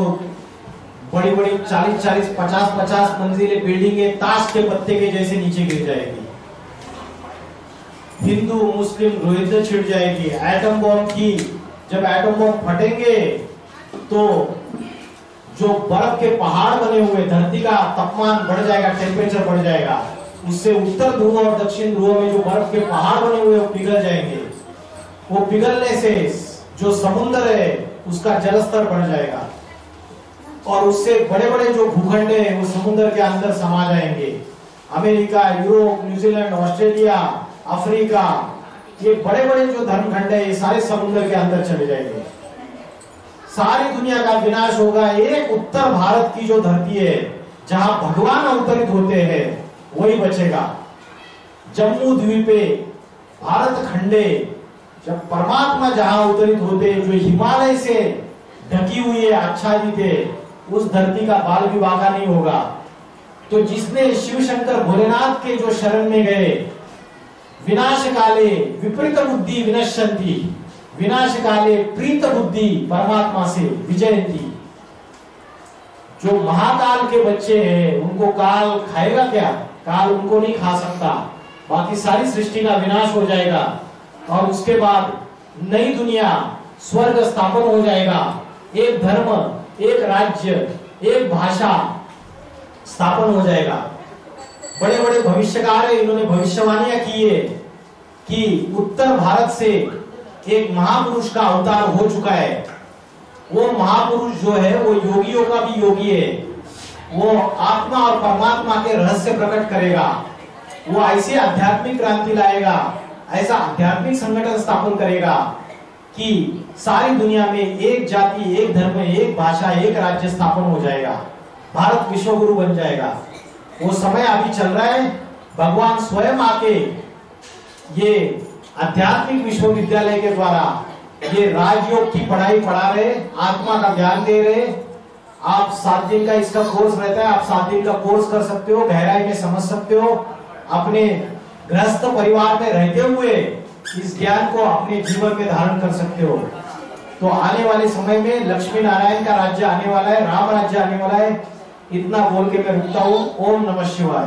बड़ी बड़ी 40-40, 50-50 मंजिलें बिल्डिंगें ताश के पत्ते के जैसे नीचे गिर जाएगी। हिंदू मुस्लिम युद्ध छिड़ जाएगी। एटम बॉम्ब की, जब एटम बॉम्ब फटेंगे तो जो बर्फ के पहाड़ बने हुए, धरती का तापमान बढ़ जाएगा, टेम्परेचर बढ़ जाएगा, उससे उत्तर ध्रुव और दक्षिण ध्रुव में जो बर्फ के पहाड़ बने हुए वो पिघल जाएंगे। वो पिघलने से जो समुद्र है उसका जलस्तर बढ़ जाएगा और उससे बड़े बड़े जो भूखंड है वो समुद्र के अंदर समा जाएंगे। America, Europe, New Zealand, Australia, Africa, ये बड़े बड़े जो धर्मखंड है ये सारे समुद्र के अंदर चले जाएंगे। सारी दुनिया का विनाश होगा। एक उत्तर भारत की जो धरती है जहां भगवान अवतरित होते हैं वही बचेगा। जम्मू द्वीपे, भारत खंडे, जब परमात्मा जहां अवतरित होते हैं, जो हिमालय से ढकी हुई है, आच्छादित है, उस धरती का बाल विवाह नहीं होगा। तो जिसने शिव शंकर भोलेनाथ के जो शरण में गए, विनाश काले विपरीत बुद्धि विनश्यन्ति, विनाश काले प्रीत बुद्धि परमात्मा से विजयंती। जो महाकाल के बच्चे हैं उनको काल खाएगा क्या? काल उनको नहीं खा सकता। बाकी सारी सृष्टि का विनाश हो जाएगा और उसके बाद नई दुनिया, स्वर्ग स्थापन हो जाएगा। एक धर्म, एक राज्य, एक भाषा स्थापन हो जाएगा। बड़े बड़े भविष्यकार है, इन्होंने भविष्यवाणियां की है कि उत्तर भारत से एक महापुरुष का अवतार हो चुका है। वो महापुरुष जो है वो योगियों का भी योगी है। वो आत्मा और परमात्मा के रहस्य प्रकट करेगा। वो ऐसी आध्यात्मिक क्रांति लाएगा, ऐसा आध्यात्मिक संगठन स्थापन करेगा कि सारी दुनिया में एक जाति, एक धर्म, एक भाषा, एक राज्य स्थापन हो जाएगा। भारत विश्वगुरु बन जाएगा। वो समय अभी चल रहा है। भगवान स्वयं आके ये आध्यात्मिक विश्वविद्यालय के द्वारा ये राजयोग की पढ़ाई पढ़ा रहे, आत्मा का ज्ञान दे रहे। आप 7 दिन का इसका कोर्स रहता है, आप 7 दिन का कोर्स कर सकते हो, गहराई में समझ सकते हो। अपने गृहस्थ परिवार में रहते हुए इस ज्ञान को अपने जीवन में धारण कर सकते हो। तो आने वाले समय में लक्ष्मी नारायण का राज्य आने वाला है, राम राज्य आने वाला है। इतना बोल के मैं रुकता हूँ। ओम नमः शिवाय।